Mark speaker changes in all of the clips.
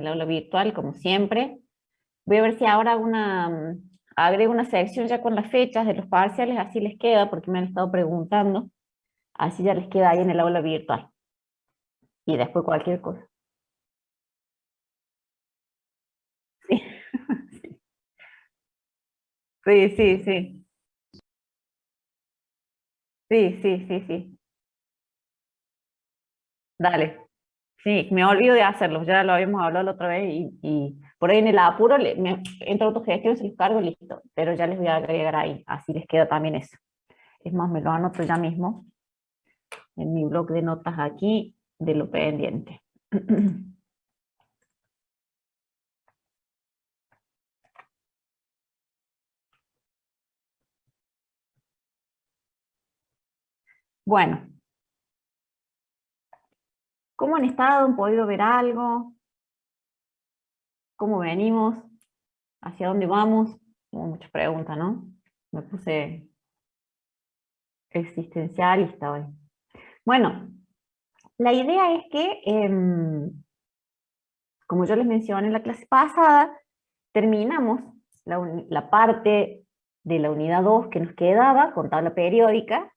Speaker 1: el aula virtual, como siempre. Voy a ver si ahora agrego una sección ya con las fechas de los parciales, así les queda, porque me han estado preguntando, así ya les queda ahí en el aula virtual. Y después cualquier cosa. Sí, sí, sí, sí, sí, sí, sí, sí. Dale. Sí, me olvido de hacerlo, ya lo habíamos hablado la otra vez y por ahí en el apuro me entro a autogestión, se los cargo, listo, pero ya les voy a agregar ahí, así les queda también eso. Es más, me lo anoto ya mismo en mi blog de notas aquí de lo pendiente. Bueno, ¿cómo han estado? ¿Han podido ver algo? ¿Cómo venimos? ¿Hacia dónde vamos? Hubo muchas preguntas, ¿no? Me puse existencialista hoy. Bueno, la idea es que, como yo les mencioné en la clase pasada, terminamos la parte de la unidad 2 que nos quedaba con tabla periódica,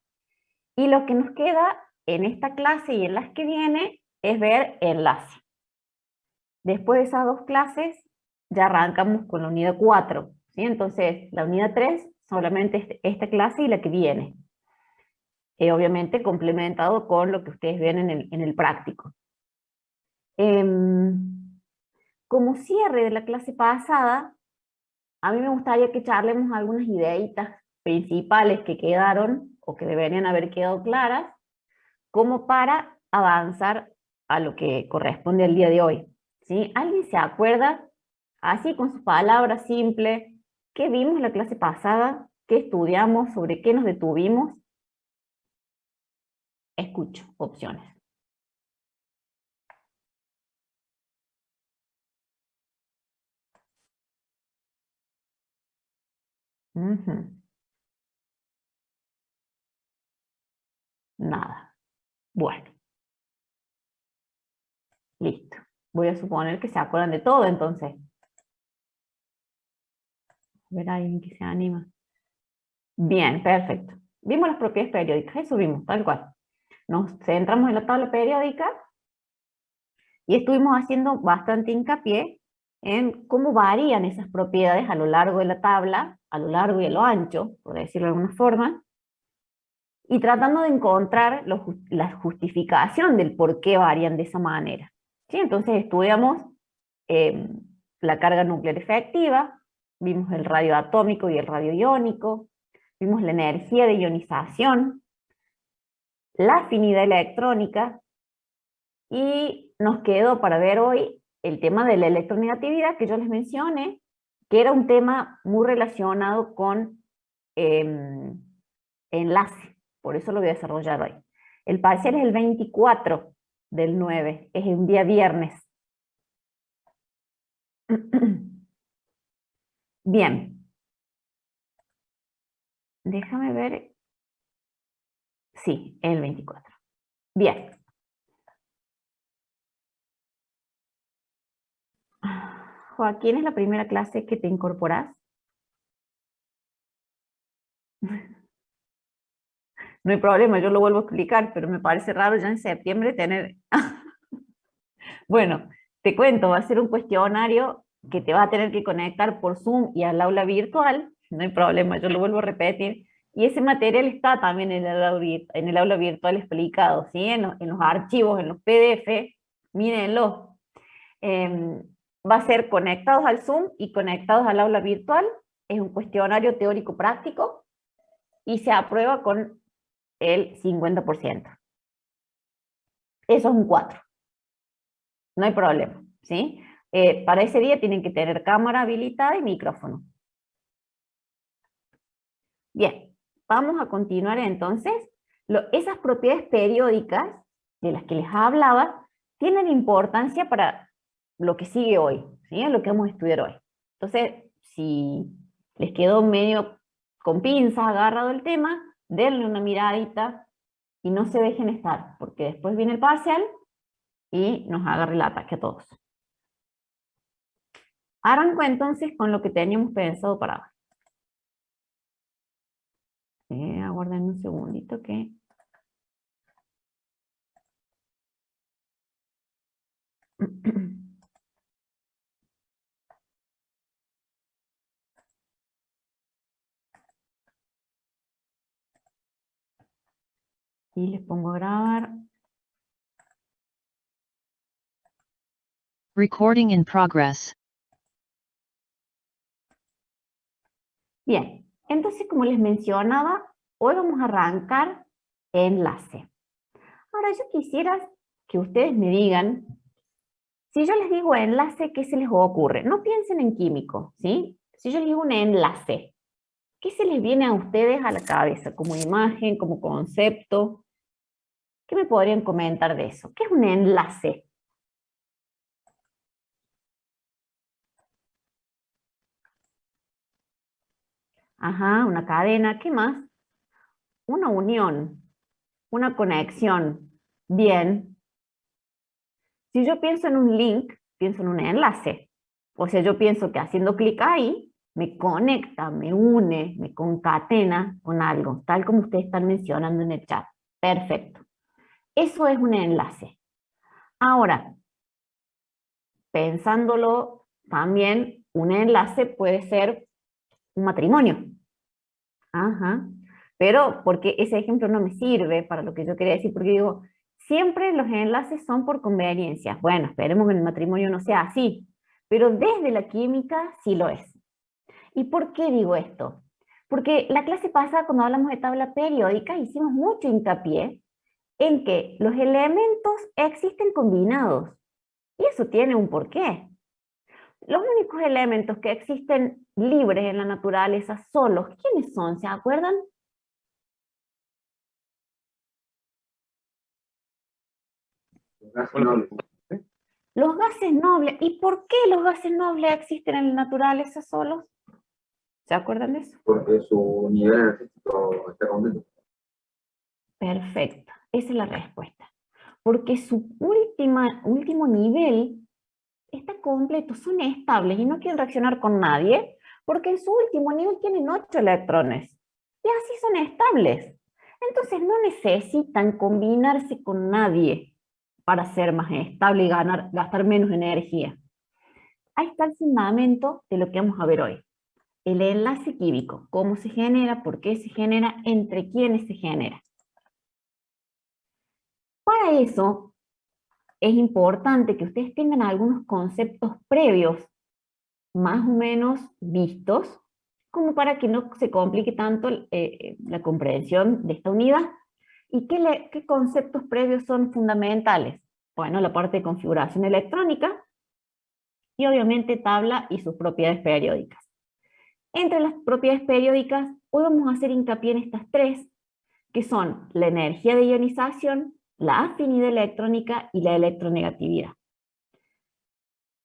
Speaker 1: y lo que nos queda en esta clase y en las que viene es ver enlace. Después de esas dos clases ya arrancamos con la unidad 4, ¿sí? Entonces la unidad 3 solamente esta clase y la que viene, obviamente complementado con lo que ustedes ven en el práctico. Como cierre de la clase pasada, a mí me gustaría que charlemos algunas ideitas principales que quedaron o que deberían haber quedado claras, como para avanzar a lo que corresponde al día de hoy. ¿Sí? ¿Alguien se acuerda, así con sus palabras simples, qué vimos la clase pasada, qué estudiamos, sobre qué nos detuvimos? Escucho opciones. Ujú. Nada. Bueno, listo. Voy a suponer que se acuerdan de todo entonces. A ver, alguien que se anima. Bien, perfecto. Vimos las propiedades periódicas, eso vimos, tal cual. Nos centramos en la tabla periódica y estuvimos haciendo bastante hincapié en cómo varían esas propiedades a lo largo de la tabla, a lo largo y a lo ancho, por decirlo de alguna forma, y tratando de encontrar la justificación del por qué varían de esa manera. ¿Sí? Entonces estudiamos eh, la carga nuclear efectiva, vimos el radio atómico y el radio iónico, vimos la energía de ionización, la afinidad electrónica, y nos quedó para ver hoy el tema de la electronegatividad que yo les mencioné, que era un tema muy relacionado con enlace, por eso lo voy a desarrollar hoy. El parcial es el 24 del 9, es un día viernes. Bien, déjame ver, sí, el 24. Bien. Joaquín, ¿es la primera clase que te incorporas? No hay problema, yo lo vuelvo a explicar, pero me parece raro ya en septiembre tener... Bueno, te cuento, va a ser un cuestionario que te va a tener que conectar por Zoom y al aula virtual, no hay problema, yo lo vuelvo a repetir, y ese material está también en el aula virtual explicado, ¿sí? En los archivos, en los PDF, mírenlo. Eh, Va a ser conectados al Zoom y conectados al aula virtual, es un cuestionario teórico práctico y se aprueba con el 50%. Eso es un 4. No hay problema, ¿sí? Para ese día tienen que tener cámara habilitada y micrófono. Bien, vamos a continuar entonces. Esas propiedades periódicas de las que les hablaba tienen importancia para lo que sigue hoy, ¿sí? Lo que vamos a estudiar hoy. Entonces, si les quedó medio con pinzas agarrado el tema, denle una miradita y no se dejen estar, porque después viene el parcial y nos agarra el ataque a todos. Arranco entonces con lo que teníamos pensado para hoy. Aguarden un segundito que... Y les pongo a grabar.
Speaker 2: Recording in progress.
Speaker 1: Bien, entonces como les mencionaba, hoy vamos a arrancar enlace. Ahora yo quisiera que ustedes me digan, si yo les digo enlace, ¿qué se les ocurre? No piensen en químico, ¿sí? Si yo les digo un enlace, ¿qué se les viene a ustedes a la cabeza? Como imagen, como concepto. ¿Qué me podrían comentar de eso? ¿Qué es un enlace? Ajá, una cadena. ¿Qué más? Una unión, una conexión. Bien. Si yo pienso en un link, pienso en un enlace. O sea, yo pienso que haciendo clic ahí, me conecta, me une, me concatena con algo, tal como ustedes están mencionando en el chat. Perfecto. Eso es un enlace. Ahora, pensándolo también, un enlace puede ser un matrimonio. Ajá. Pero porque ese ejemplo no me sirve para lo que yo quería decir, porque digo, siempre los enlaces son por conveniencia. Bueno, esperemos que en el matrimonio no sea así, pero desde la química sí lo es. ¿Y por qué digo esto? Porque la clase pasada, cuando hablamos de tabla periódica, hicimos mucho hincapié en que los elementos existen combinados. Y eso tiene un porqué. Los únicos elementos que existen libres en la naturaleza solos, ¿quiénes son? ¿Se acuerdan? Los gases nobles. ¿Y por qué los gases nobles existen en la naturaleza solos? ¿Se acuerdan de eso?
Speaker 3: Porque su nivel energético está completo.
Speaker 1: Perfecto, esa es la respuesta. Porque su último nivel está completo, son estables y no quieren reaccionar con nadie, porque en su último nivel tienen 8 electrones. Y así son estables. Entonces no necesitan combinarse con nadie para ser más estable y gastar menos energía. Ahí está el fundamento de lo que vamos a ver hoy. El enlace químico, cómo se genera, por qué se genera, entre quiénes se genera. Para eso es importante que ustedes tengan algunos conceptos previos, más o menos vistos, como para que no se complique tanto la comprensión de esta unidad. ¿Y qué conceptos previos son fundamentales? Bueno, la parte de configuración electrónica y obviamente tabla y sus propiedades periódicas. Entre las propiedades periódicas, hoy vamos a hacer hincapié en estas tres, que son la energía de ionización, la afinidad electrónica y la electronegatividad.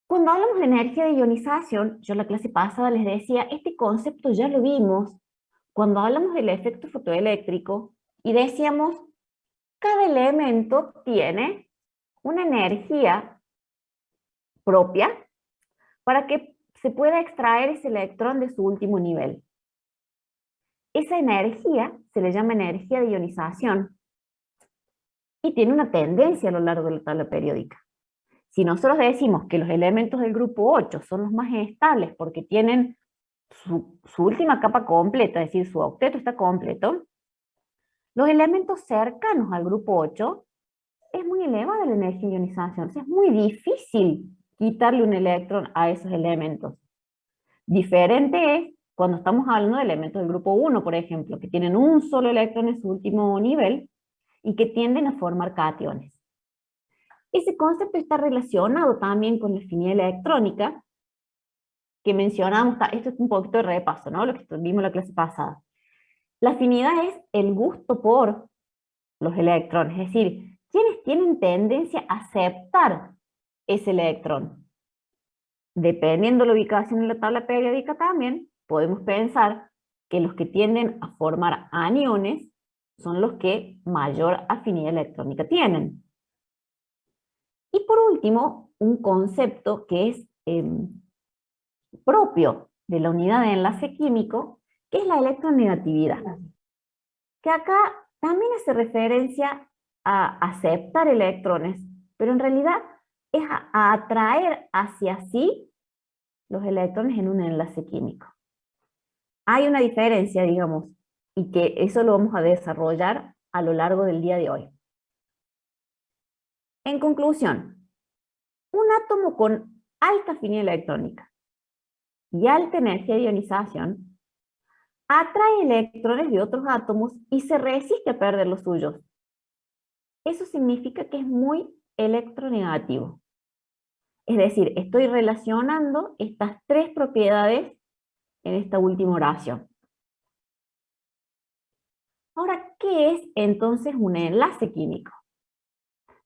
Speaker 1: Cuando hablamos de energía de ionización, yo en la clase pasada les decía, este concepto ya lo vimos cuando hablamos del efecto fotoeléctrico y decíamos, cada elemento tiene una energía propia para que se pueda extraer ese electrón de su último nivel. Esa energía se le llama energía de ionización y tiene una tendencia a lo largo de la tabla periódica. Si nosotros decimos que los elementos del grupo 8 son los más estables porque tienen su última capa completa, es decir, su octeto está completo, los elementos cercanos al grupo 8 es muy elevada la energía de ionización, o sea, es muy difícil quitarle un electrón a esos elementos. Diferente es cuando estamos hablando de elementos del grupo 1, por ejemplo, que tienen un solo electrón en su último nivel y que tienden a formar cationes. Ese concepto está relacionado también con la afinidad electrónica, que mencionamos, esto es un poquito de repaso, ¿no? Lo que vimos en la clase pasada. La afinidad es el gusto por los electrones, es decir, quienes tienen tendencia a aceptar ese electrón. Dependiendo de la ubicación en la tabla periódica también, podemos pensar que los que tienden a formar aniones son los que mayor afinidad electrónica tienen. Y por último, un concepto que es propio de la unidad de enlace químico, que es la electronegatividad, que acá también hace referencia a aceptar electrones, pero en realidad es a atraer hacia sí los electrones en un enlace químico. Hay una diferencia, digamos, y que eso lo vamos a desarrollar a lo largo del día de hoy. En conclusión, un átomo con alta afinidad electrónica y alta energía de ionización atrae electrones de otros átomos y se resiste a perder los suyos. Eso significa que es muy electronegativo. Es decir, estoy relacionando estas tres propiedades en esta última oración. Ahora, ¿qué es entonces un enlace químico?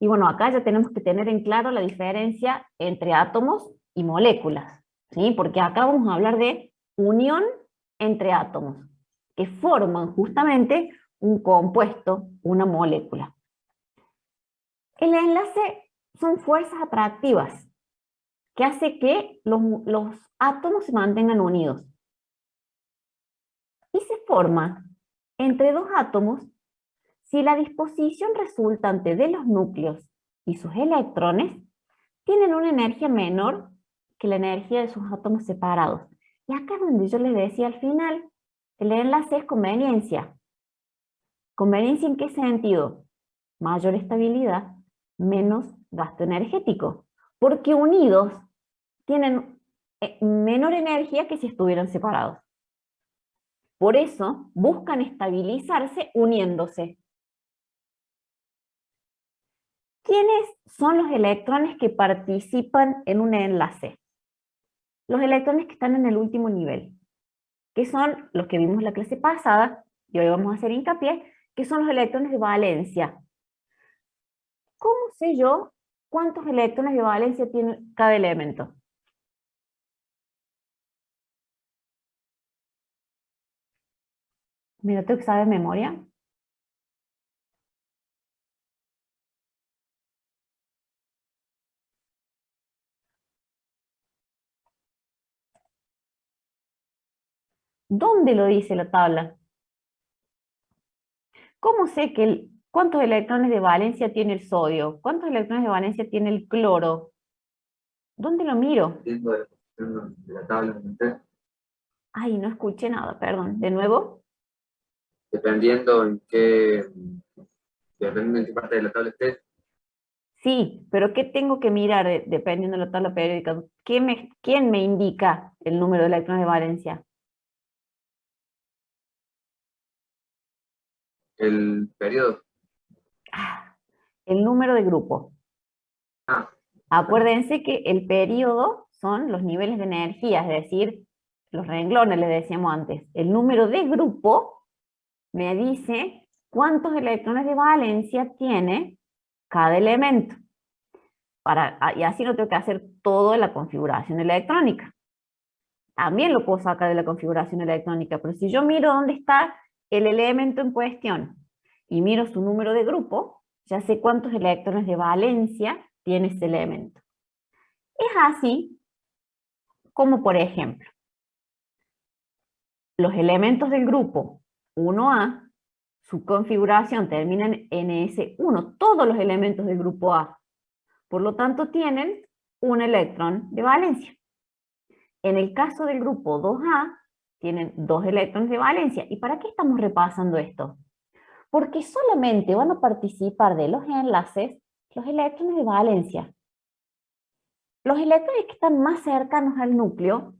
Speaker 1: Y bueno, acá ya tenemos que tener en claro la diferencia entre átomos y moléculas, ¿sí? Porque acá vamos a hablar de unión entre átomos, que forman justamente un compuesto, una molécula. El enlace son fuerzas atractivas que hace que los átomos se mantengan unidos. Y se forma entre dos átomos si la disposición resultante de los núcleos y sus electrones tienen una energía menor que la energía de sus átomos separados. Y acá es donde yo les decía al final, el enlace es conveniencia. ¿Conveniencia en qué sentido? Mayor estabilidad, menos gasto energético. Porque unidos tienen menor energía que si estuvieran separados. Por eso buscan estabilizarse uniéndose. ¿Quiénes son los electrones que participan en un enlace? Los electrones que están en el último nivel, que son los que vimos en la clase pasada, y hoy vamos a hacer hincapié, que son los electrones de valencia. ¿Cómo sé yo cuántos electrones de valencia tiene cada elemento? ¿Me lo tengo que saber de memoria? ¿Dónde lo dice la tabla? ¿Cómo sé cuántos electrones de valencia tiene el sodio? ¿Cuántos electrones de valencia tiene el cloro? ¿Dónde lo miro?
Speaker 3: Dependiendo de la posición de la tabla donde esté.
Speaker 1: Ay, no escuché nada, perdón. ¿De nuevo?
Speaker 3: Dependiendo dependiendo en qué parte de la tabla estés,
Speaker 1: Sí, pero ¿qué tengo que mirar dependiendo de la tabla periódica? ¿Quién me indica el número de electrones de valencia?
Speaker 3: el periodo.
Speaker 1: Ah, el número de grupo.
Speaker 3: Ah,
Speaker 1: Acuérdense que el periodo son los niveles de energía, es decir, los renglones, les decíamos antes. El número de grupo me dice cuántos electrones de valencia tiene cada elemento. Y así no tengo que hacer toda la configuración electrónica. También lo puedo sacar de la configuración electrónica, pero si yo miro dónde está el elemento en cuestión y miro su número de grupo, ya sé cuántos electrones de valencia tiene ese elemento. Es así como, por ejemplo, los elementos del grupo 1A, su configuración termina en NS1, todos los elementos del grupo A. Por lo tanto, tienen un electrón de valencia. En el caso del grupo 2A, tienen 2 electrones de valencia. ¿Y para qué estamos repasando esto? Porque solamente van a participar de los enlaces los electrones de valencia. Los electrones que están más cercanos al núcleo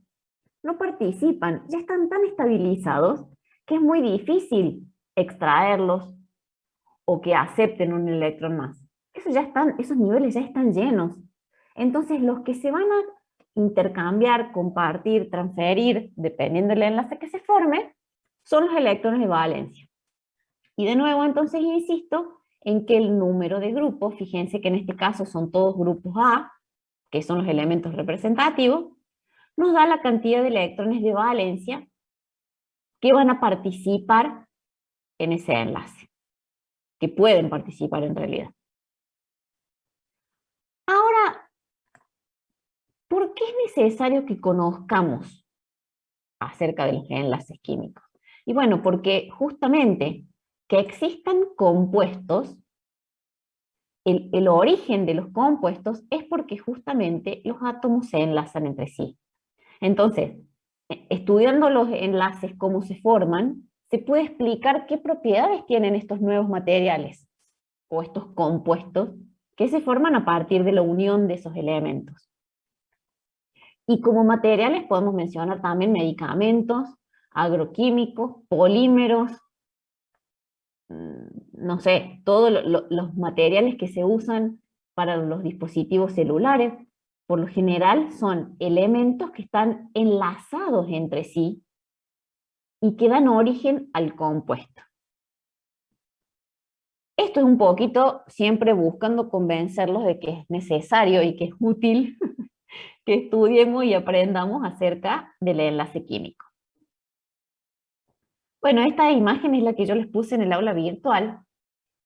Speaker 1: no participan, ya están tan estabilizados que es muy difícil extraerlos o que acepten un electrón más. Esos niveles ya están llenos. Entonces los que se van a intercambiar, compartir, transferir, dependiendo del enlace que se forme, son los electrones de valencia. Y de nuevo entonces insisto en que el número de grupos, fíjense que en este caso son todos grupos A, que son los elementos representativos, nos da la cantidad de electrones de valencia que van a participar en ese enlace, que pueden participar en realidad. Ahora, ¿Por qué es necesario que conozcamos acerca de los enlaces químicos? Y bueno, porque justamente que existan compuestos, el origen de los compuestos es porque justamente los átomos se enlazan entre sí. Entonces, estudiando los enlaces, cómo se forman, se puede explicar qué propiedades tienen estos nuevos materiales o estos compuestos que se forman a partir de la unión de esos elementos. Y como materiales podemos mencionar también medicamentos, agroquímicos, polímeros, no sé, todos los materiales que se usan para los dispositivos celulares, por lo general son elementos que están enlazados entre sí y que dan origen al compuesto. Esto es un poquito siempre buscando convencerlos de que es necesario y que es útil que estudiemos y aprendamos acerca del enlace químico. Bueno, esta imagen es la que yo les puse en el aula virtual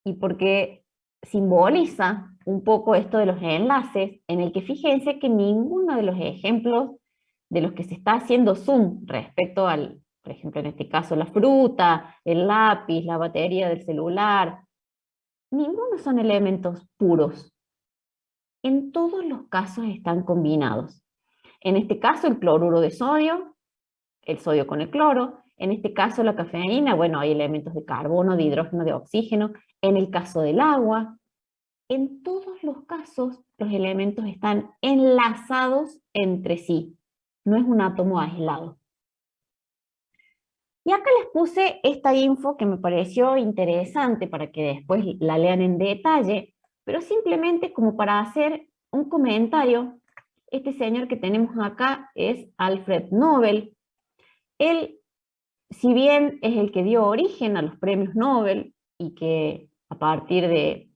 Speaker 1: y porque simboliza un poco esto de los enlaces, en el que fíjense que ninguno de los ejemplos de los que se está haciendo zoom respecto al, por ejemplo, en este caso la fruta, el lápiz, la batería del celular, ninguno son elementos puros. En todos los casos están combinados. En este caso el cloruro de sodio, el sodio con el cloro. En este caso la cafeína, bueno, hay elementos de carbono, de hidrógeno, de oxígeno. En el caso del agua, en todos los casos los elementos están enlazados entre sí. No es un átomo aislado. Y acá les puse esta info que me pareció interesante para que después la lean en detalle, pero simplemente como para hacer un comentario. Este señor que tenemos acá es Alfred Nobel. Él, si bien es el que dio origen a los premios Nobel y que a partir de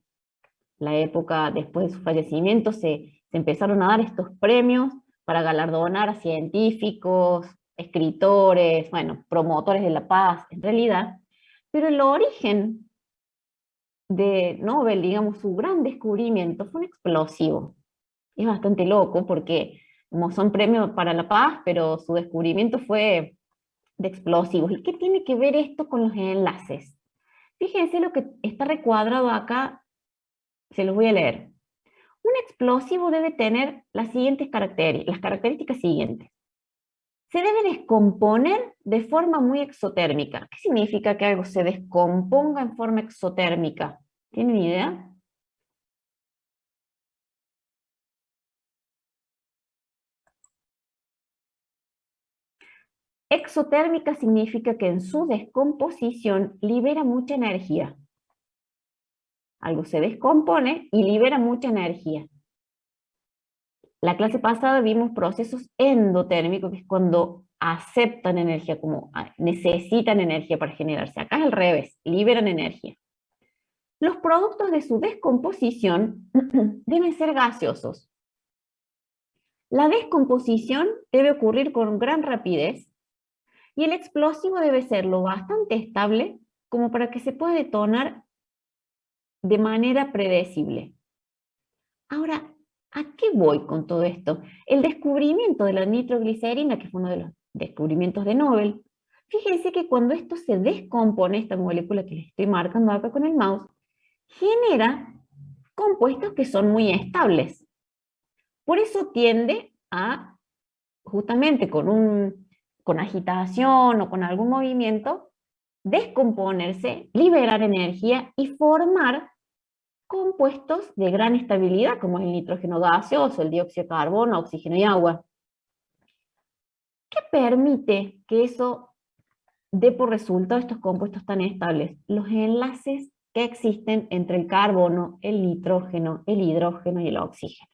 Speaker 1: la época después de su fallecimiento se empezaron a dar estos premios para galardonar a científicos, escritores, bueno, promotores de la paz, en realidad, pero el origen de Nobel, digamos, su gran descubrimiento fue un explosivo. Es bastante loco porque como son premios para la paz, pero su descubrimiento fue de explosivos. ¿Y qué tiene que ver esto con los enlaces? Fíjense lo que está recuadrado acá, se los voy a leer. Un explosivo debe tener las características siguientes. Se debe descomponer de forma muy exotérmica. ¿Qué significa que algo se descomponga en forma exotérmica? ¿Tienen idea? Exotérmica significa que en su descomposición libera mucha energía. Algo se descompone y libera mucha energía. La clase pasada vimos procesos endotérmicos, que es cuando aceptan energía, como necesitan energía para generarse. Acá es al revés, liberan energía. Los productos de su descomposición deben ser gaseosos. La descomposición debe ocurrir con gran rapidez y el explosivo debe ser lo bastante estable como para que se pueda detonar de manera predecible. Ahora, ¿a qué voy con todo esto? El descubrimiento de la nitroglicerina, que fue uno de los descubrimientos de Nobel, fíjense que cuando esto se descompone, esta molécula que les estoy marcando acá con el mouse, genera compuestos que son muy estables. Por eso tiende a, justamente con agitación o con algún movimiento, descomponerse, liberar energía y formar compuestos de gran estabilidad, como el nitrógeno gaseoso, el dióxido de carbono, oxígeno y agua. ¿Qué permite que eso dé por resultado estos compuestos tan estables? Los enlaces que existen entre el carbono, el nitrógeno, el hidrógeno y el oxígeno.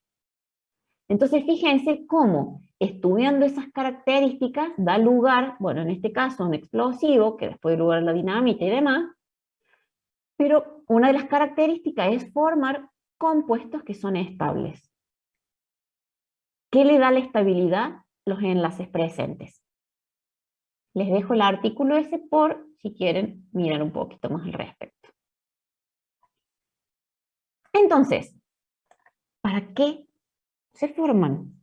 Speaker 1: Entonces, fíjense cómo estudiando esas características da lugar, bueno, en este caso, a un explosivo, que después da lugar a la dinamita y demás, pero una de las características es formar compuestos que son estables. ¿Qué le da la estabilidad? Los enlaces presentes. Les dejo el artículo ese por si quieren mirar un poquito más al respecto. Entonces, ¿para qué se forman?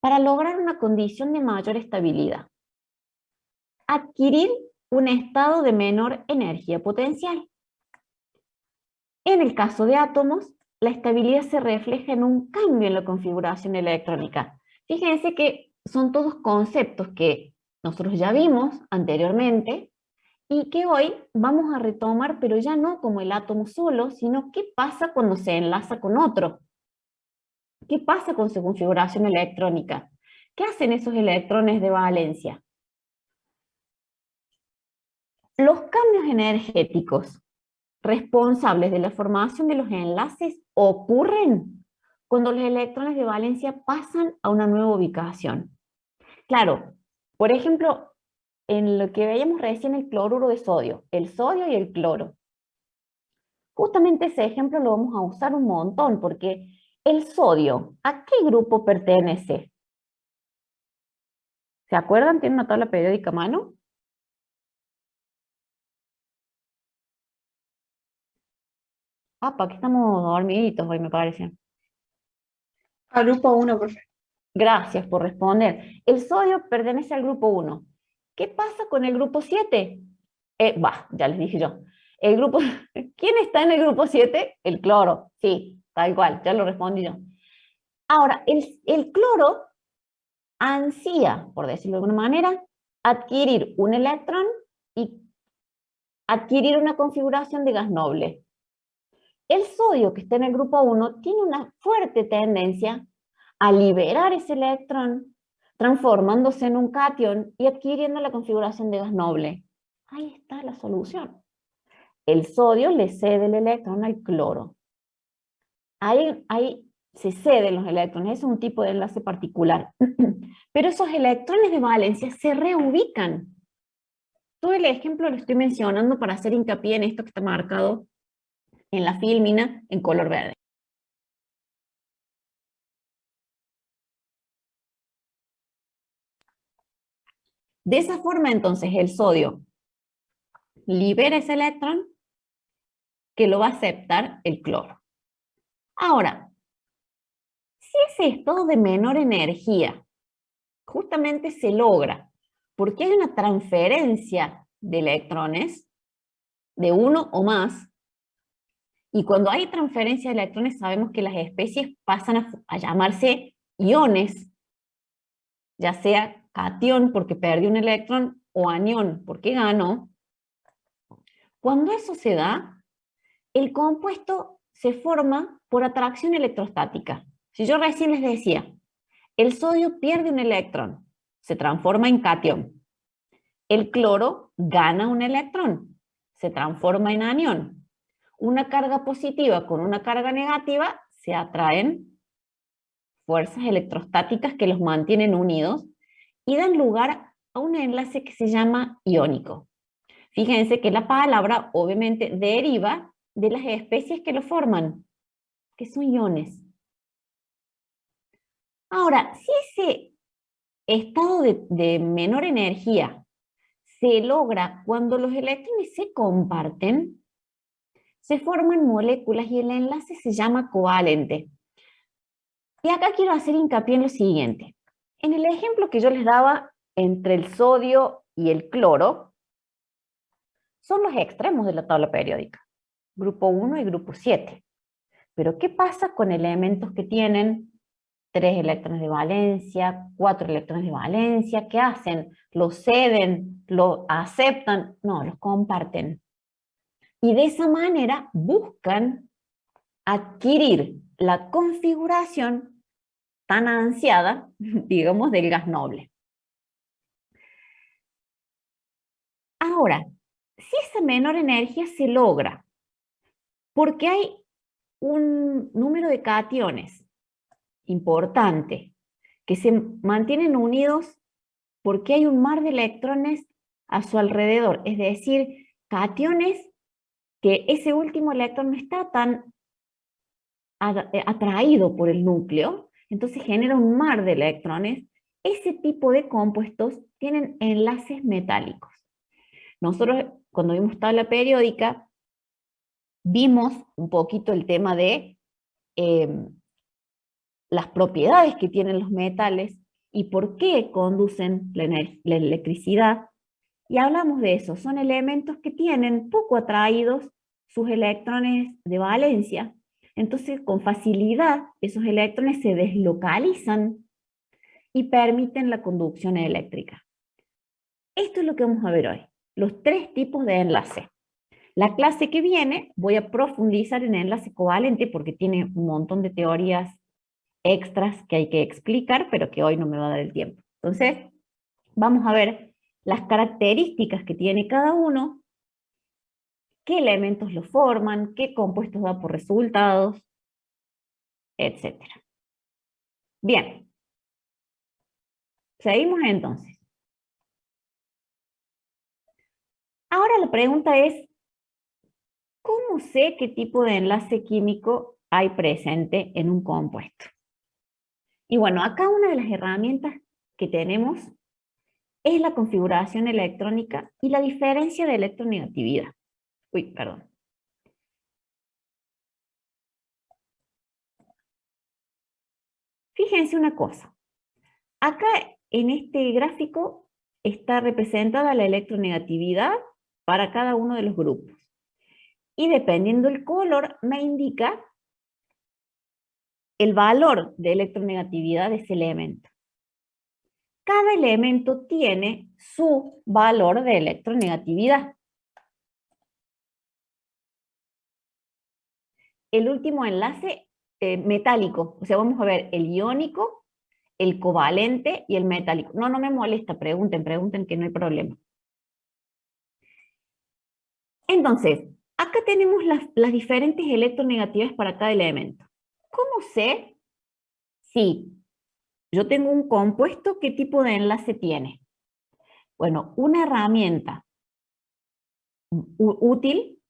Speaker 1: para lograr una condición de mayor estabilidad. Adquirir un estado de menor energía potencial. En el caso de átomos, la estabilidad se refleja en un cambio en la configuración electrónica. Fíjense que son todos conceptos que nosotros ya vimos anteriormente y que hoy vamos a retomar, pero ya no como el átomo solo, sino qué pasa cuando se enlaza con otro. ¿Qué pasa con su configuración electrónica? ¿Qué hacen esos electrones de valencia? Los cambios energéticos responsables de la formación de los enlaces ocurren cuando los electrones de valencia pasan a una nueva ubicación. Claro, por ejemplo, en lo que veíamos recién el cloruro de sodio, el sodio y el cloro. Justamente ese ejemplo lo vamos a usar un montón porque el sodio, ¿a qué grupo pertenece? ¿Se acuerdan? ¿Tienen una tabla periódica a mano? Ah, para que estamos dormiditos hoy, me parece.
Speaker 4: Al grupo 1, profe.
Speaker 1: Gracias por responder. El sodio pertenece al grupo 1. ¿Qué pasa con el grupo 7? Ya les dije yo. El grupo, ¿quién está en el grupo 7? El cloro. Sí, tal cual, ya lo respondí yo. Ahora, el cloro ansía, por decirlo de alguna manera, adquirir un electrón y adquirir una configuración de gas noble. El sodio, que está en el grupo 1, tiene una fuerte tendencia a liberar ese electrón, transformándose en un cation y adquiriendo la configuración de gas noble. Ahí está la solución. El sodio le cede el electrón al cloro. Ahí se ceden los electrones, es un tipo de enlace particular. Pero esos electrones de valencia se reubican. Todo el ejemplo lo estoy mencionando para hacer hincapié en esto que está marcado en la fílmina en color verde. De esa forma, entonces, el sodio libera ese electrón que lo va a aceptar el cloro. Ahora, si ese estado de menor energía justamente se logra porque hay una transferencia de electrones de uno o más, y cuando hay transferencia de electrones sabemos que las especies pasan a llamarse iones, ya sea cation porque perdió un electrón o anión porque ganó. Cuando eso se da, el compuesto se forma por atracción electrostática. Si yo recién les decía, el sodio pierde un electrón, se transforma en cation. El cloro gana un electrón, se transforma en anión. Una carga positiva con una carga negativa se atraen fuerzas electrostáticas que los mantienen unidos y dan lugar a un enlace que se llama iónico. Fíjense que la palabra obviamente deriva de las especies que lo forman, que son iones. Ahora, si ese estado de menor energía se logra cuando los electrones se comparten, se forman moléculas y el enlace se llama covalente. Y acá quiero hacer hincapié en lo siguiente. En el ejemplo que yo les daba entre el sodio y el cloro, son los extremos de la tabla periódica, grupo 1 y grupo 7. Pero ¿qué pasa con elementos que tienen 3 electrones de valencia, 4 electrones de valencia? ¿Qué hacen? ¿Los ceden? ¿Lo aceptan? No, los comparten. Y de esa manera buscan adquirir la configuración tan ansiada, digamos, del gas noble. Ahora, si esa menor energía se logra porque hay un número de cationes importante que se mantienen unidos porque hay un mar de electrones a su alrededor, es decir, cationes que ese último electrón no está tan atraído por el núcleo, entonces genera un mar de electrones. Ese tipo de compuestos tienen enlaces metálicos. Nosotros, cuando vimos tabla periódica, vimos un poquito el tema de las propiedades que tienen los metales y por qué conducen la electricidad. Y hablamos de eso, son elementos que tienen poco atraídos sus electrones de valencia. Entonces, con facilidad, esos electrones se deslocalizan y permiten la conducción eléctrica. Esto es lo que vamos a ver hoy, los tres tipos de enlace. La clase que viene voy a profundizar en el enlace covalente porque tiene un montón de teorías extras que hay que explicar, pero que hoy no me va a dar el tiempo. Entonces, vamos a ver las características que tiene cada uno, qué elementos lo forman, qué compuestos da por resultados, etc. Bien, seguimos entonces. Ahora la pregunta es, ¿cómo sé qué tipo de enlace químico hay presente en un compuesto? Y bueno, acá una de las herramientas que tenemos es la configuración electrónica y la diferencia de electronegatividad. Uy, perdón. Fíjense una cosa. Acá en este gráfico está representada la electronegatividad para cada uno de los grupos. Y dependiendo del color, me indica el valor de electronegatividad de ese elemento. Cada elemento tiene su valor de electronegatividad. El último enlace metálico, o sea, vamos a ver el iónico, el covalente y el metálico. No, no me molesta, pregunten que no hay problema. Entonces, acá tenemos las diferentes electronegatividades para cada elemento. ¿Cómo sé si yo tengo un compuesto, qué tipo de enlace tiene? Bueno, una herramienta útil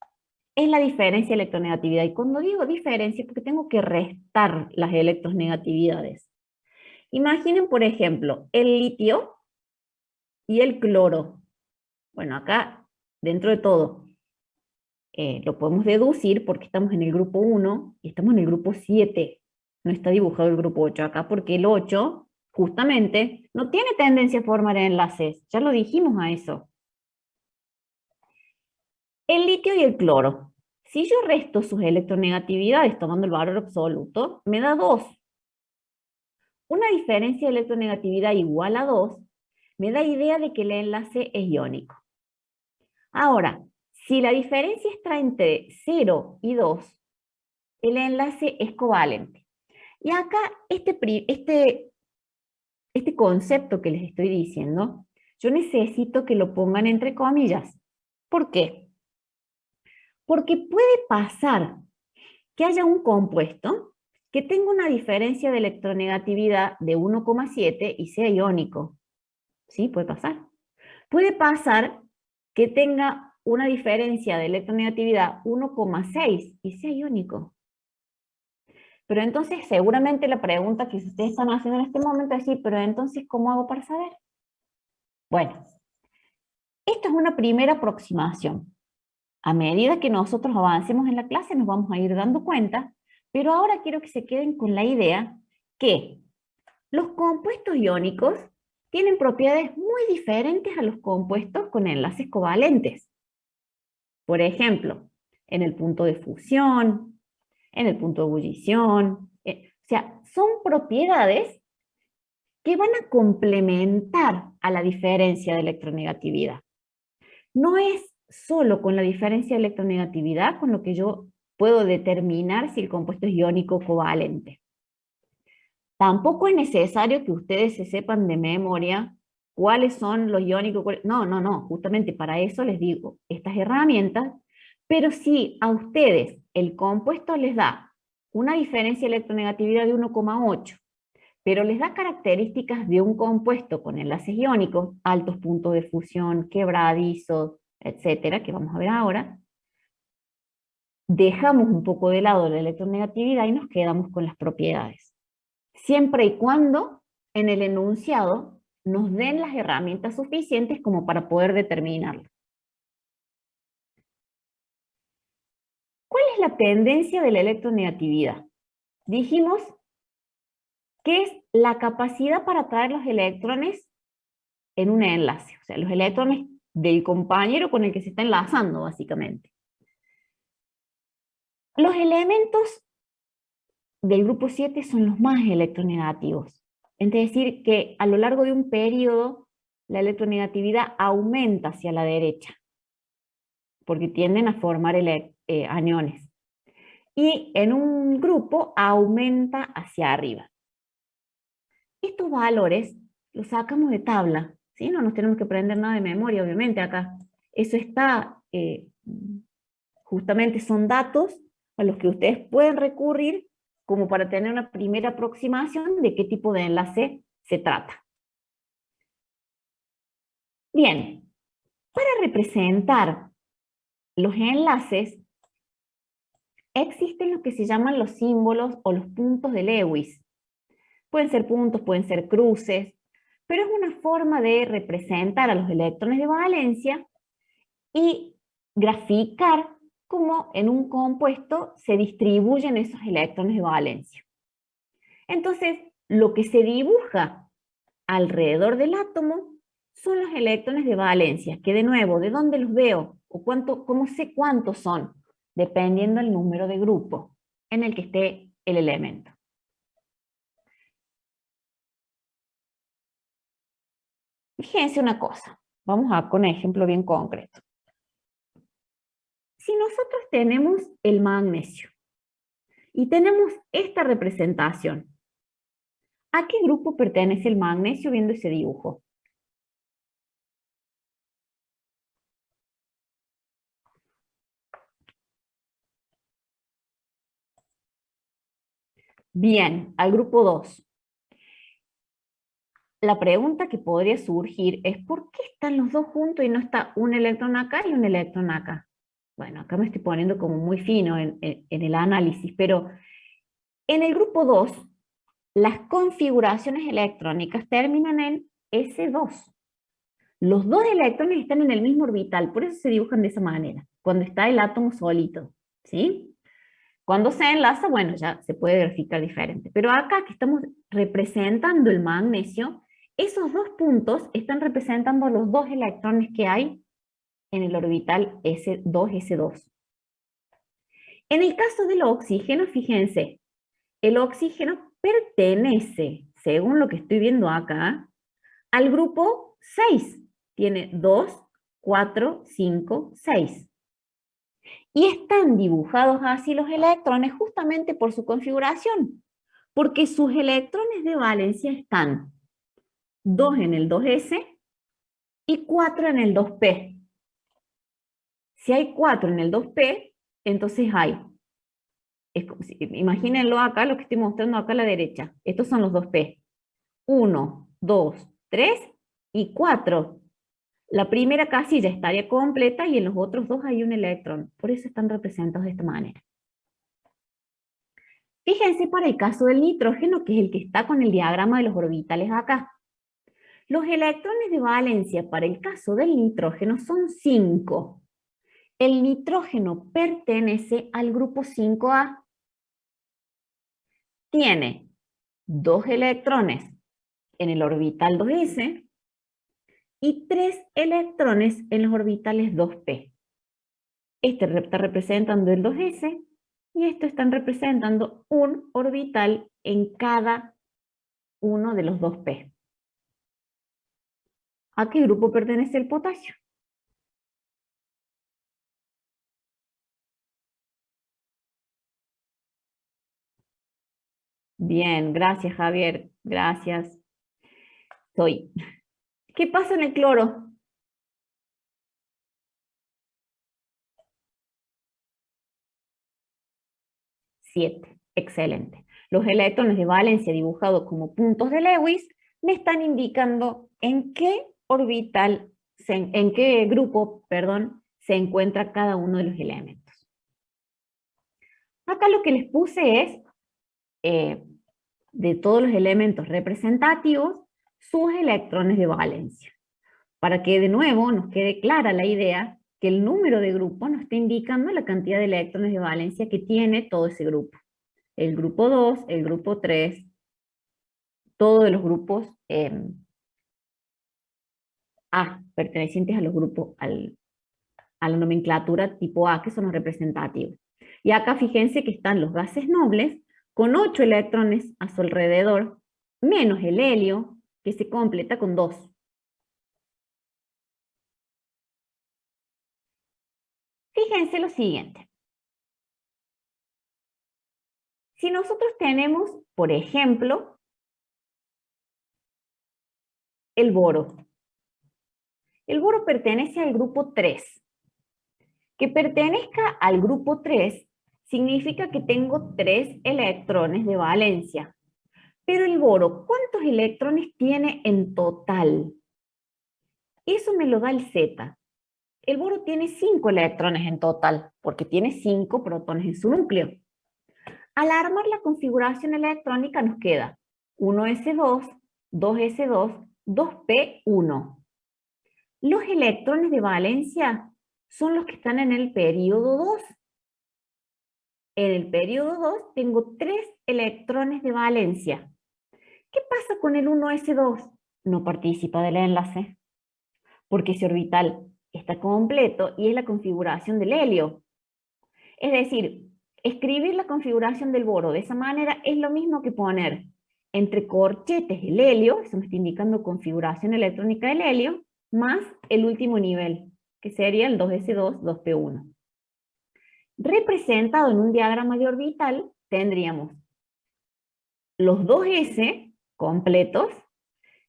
Speaker 1: es la diferencia de electronegatividad. Y cuando digo diferencia, es porque tengo que restar las electronegatividades. Imaginen, por ejemplo, el litio y el cloro. Bueno, acá, dentro de todo, lo podemos deducir porque estamos en el grupo 1 y estamos en el grupo 7. No está dibujado el grupo 8 acá porque el 8, justamente, no tiene tendencia a formar enlaces. Ya lo dijimos a eso. El litio y el cloro. Si yo resto sus electronegatividades tomando el valor absoluto, me da 2. Una diferencia de electronegatividad igual a 2 me da idea de que el enlace es iónico. Ahora, si la diferencia está entre 0 y 2, el enlace es covalente. Y acá este concepto que les estoy diciendo, yo necesito que lo pongan entre comillas. ¿Por qué? Porque puede pasar que haya un compuesto que tenga una diferencia de electronegatividad de 1,7 y sea iónico. ¿Sí? Puede pasar. Puede pasar que tenga una diferencia de electronegatividad 1,6 y sea iónico. Pero entonces seguramente la pregunta que ustedes están haciendo en este momento es decir, pero entonces ¿cómo hago para saber? Bueno, esta es una primera aproximación. A medida que nosotros avancemos en la clase nos vamos a ir dando cuenta, pero ahora quiero que se queden con la idea que los compuestos iónicos tienen propiedades muy diferentes a los compuestos con enlaces covalentes. Por ejemplo, en el punto de fusión, en el punto de ebullición. O sea, son propiedades que van a complementar a la diferencia de electronegatividad. No es solo con la diferencia de electronegatividad con lo que yo puedo determinar si el compuesto es iónico o covalente. Tampoco es necesario que ustedes se sepan de memoria cuáles son los iónicos. No, justamente para eso les digo estas herramientas, pero si a ustedes el compuesto les da una diferencia de electronegatividad de 1,8, pero les da características de un compuesto con enlaces iónicos, altos puntos de fusión, quebradizos, etcétera, que vamos a ver ahora, dejamos un poco de lado la electronegatividad y nos quedamos con las propiedades. Siempre y cuando en el enunciado nos den las herramientas suficientes como para poder determinarlo. ¿Cuál es la tendencia de la electronegatividad? Dijimos que es la capacidad para traer los electrones en un enlace, o sea, los electrones del compañero con el que se está enlazando, básicamente. Los elementos del grupo 7 son los más electronegativos. Es decir, que a lo largo de un periodo, la electronegatividad aumenta hacia la derecha, porque tienden a formar aniones. Y en un grupo aumenta hacia arriba. Estos valores los sacamos de tabla, ¿sí? No nos tenemos que aprender nada de memoria, obviamente, acá. Eso está, justamente son datos a los que ustedes pueden recurrir como para tener una primera aproximación de qué tipo de enlace se trata. Bien, para representar los enlaces, existen lo que se llaman los símbolos o los puntos de Lewis. Pueden ser puntos, pueden ser cruces, pero es una forma de representar a los electrones de valencia y graficar cómo en un compuesto se distribuyen esos electrones de valencia. Entonces, lo que se dibuja alrededor del átomo son los electrones de valencia, que de nuevo, ¿de dónde los veo? O cómo sé cuántos son, dependiendo del número de grupo en el que esté el elemento. Fíjense una cosa, vamos a con un ejemplo bien concreto. Si nosotros tenemos el magnesio y tenemos esta representación, ¿a qué grupo pertenece el magnesio viendo ese dibujo? Bien, al grupo 2. La pregunta que podría surgir es ¿por qué están los dos juntos y no está un electrón acá y un electrón acá? Bueno, acá me estoy poniendo como muy fino en el análisis, pero en el grupo 2, las configuraciones electrónicas terminan en S2. Los dos electrones están en el mismo orbital, por eso se dibujan de esa manera, cuando está el átomo solito, ¿sí? Cuando se enlaza, bueno, ya se puede graficar diferente. Pero acá que estamos representando el magnesio, esos dos puntos están representando los dos electrones que hay en el orbital S2S2. En el caso del oxígeno, fíjense, el oxígeno pertenece, según lo que estoy viendo acá, al grupo 6. Tiene 2, 4, 5, 6. Y están dibujados así los electrones justamente por su configuración, porque sus electrones de valencia están 2 en el 2s y 4 en el 2p. Si hay 4 en el 2p, entonces hay, imagínenlo acá, lo que estoy mostrando acá a la derecha, estos son los 2p, 1, 2, 3 y 4. La primera casilla estaría completa y en los otros dos hay un electrón. Por eso están representados de esta manera. Fíjense para el caso del nitrógeno, que es el que está con el diagrama de los orbitales acá. Los electrones de valencia para el caso del nitrógeno son 5. El nitrógeno pertenece al grupo 5A. Tiene 2 electrones en el orbital 2s y 3 electrones en los orbitales 2p. Este está representando el 2s y esto están representando un orbital en cada uno de los 2p. ¿A qué grupo pertenece el potasio? Bien, gracias Javier, gracias. ¿Qué pasa en el cloro? 7, excelente. Los electrones de valencia dibujados como puntos de Lewis me están indicando en qué orbital, en qué grupo, perdón, se encuentra cada uno de los elementos. Acá lo que les puse es, de todos los elementos representativos, sus electrones de valencia. Para que de nuevo nos quede clara la idea que el número de grupos nos está indicando la cantidad de electrones de valencia que tiene todo ese grupo. El grupo 2, el grupo 3, todos los grupos A, pertenecientes a los grupos, a la nomenclatura tipo A, que son los representativos. Y acá fíjense que están los gases nobles, con 8 electrones a su alrededor, menos el helio, que se completa con 2. Fíjense lo siguiente. Si nosotros tenemos, por ejemplo, el boro. El boro pertenece al grupo 3. Que pertenezca al grupo 3 significa que tengo 3 electrones de valencia. Pero el boro, ¿cuántos electrones tiene en total? Eso me lo da el Z. El boro tiene 5 electrones en total, porque tiene 5 protones en su núcleo. Al armar la configuración electrónica nos queda 1s2, 2s2, 2p1. Los electrones de valencia son los que están en el período 2. En el período 2 tengo 3 electrones de valencia. ¿Qué pasa con el 1s2? No participa del enlace, porque ese orbital está completo y es la configuración del helio. Es decir, escribir la configuración del boro de esa manera es lo mismo que poner entre corchetes el helio, eso me está indicando configuración electrónica del helio, más el último nivel, que sería el 2s2, 2p1. Representado en un diagrama de orbital, tendríamos los 2s completos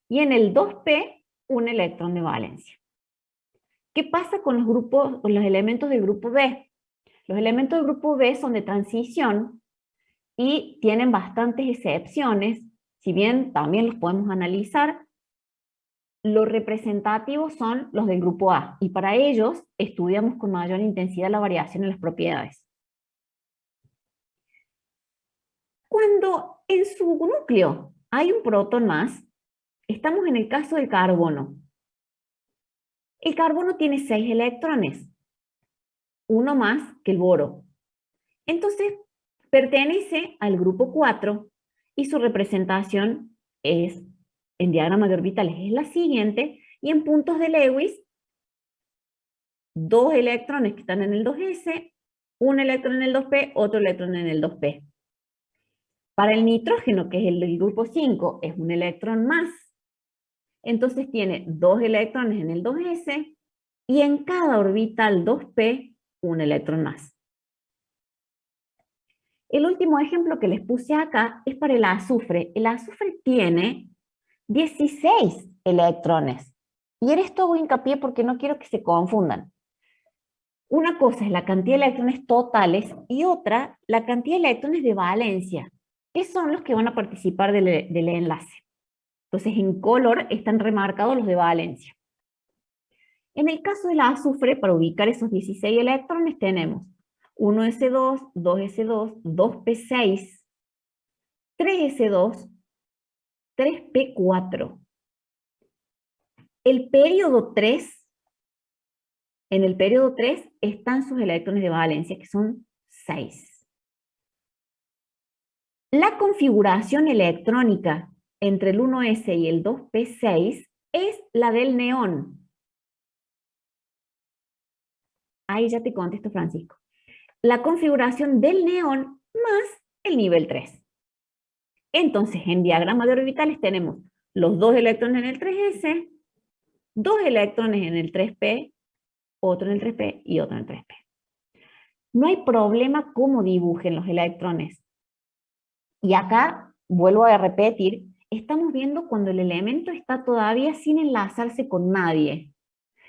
Speaker 1: y en el 2p un electrón de valencia. ¿Qué pasa con los elementos del grupo B? Los elementos del grupo B son de transición y tienen bastantes excepciones, si bien también los podemos analizar. Los representativos son los del grupo A, y para ellos estudiamos con mayor intensidad la variación en las propiedades. Cuando en su núcleo hay un protón más, estamos en el caso del carbono. El carbono tiene 6 electrones, uno más que el boro. Entonces, pertenece al grupo 4 y su representación es, en diagrama de orbitales, es la siguiente, y en puntos de Lewis, 2 electrones que están en el 2s, un electrón en el 2p, otro electrón en el 2p. Para el nitrógeno, que es el del grupo 5, es un electrón más. Entonces tiene 2 electrones en el 2s, y en cada orbital 2p, un electrón más. El último ejemplo que les puse acá es para el azufre. El azufre tiene 16 electrones. Y en esto hago hincapié porque no quiero que se confundan. Una cosa es la cantidad de electrones totales y otra, la cantidad de electrones de valencia, que son los que van a participar del enlace. Entonces, en color están remarcados los de valencia. En el caso del azufre, para ubicar esos 16 electrones, tenemos 1s2, 2s2, 2p6, 3s2, 3p4. El periodo 3, en el periodo 3 están sus electrones de valencia, que son 6. La configuración electrónica entre el 1s y el 2p6 es la del neón. Ahí ya te contesto, Francisco. La configuración del neón más el nivel 3. Entonces, en diagrama de orbitales tenemos los 2 electrones en el 3s, 2 electrones en el 3p, otro en el 3p y otro en el 3p. No hay problema cómo dibujen los electrones. Y acá, vuelvo a repetir, estamos viendo cuando el elemento está todavía sin enlazarse con nadie.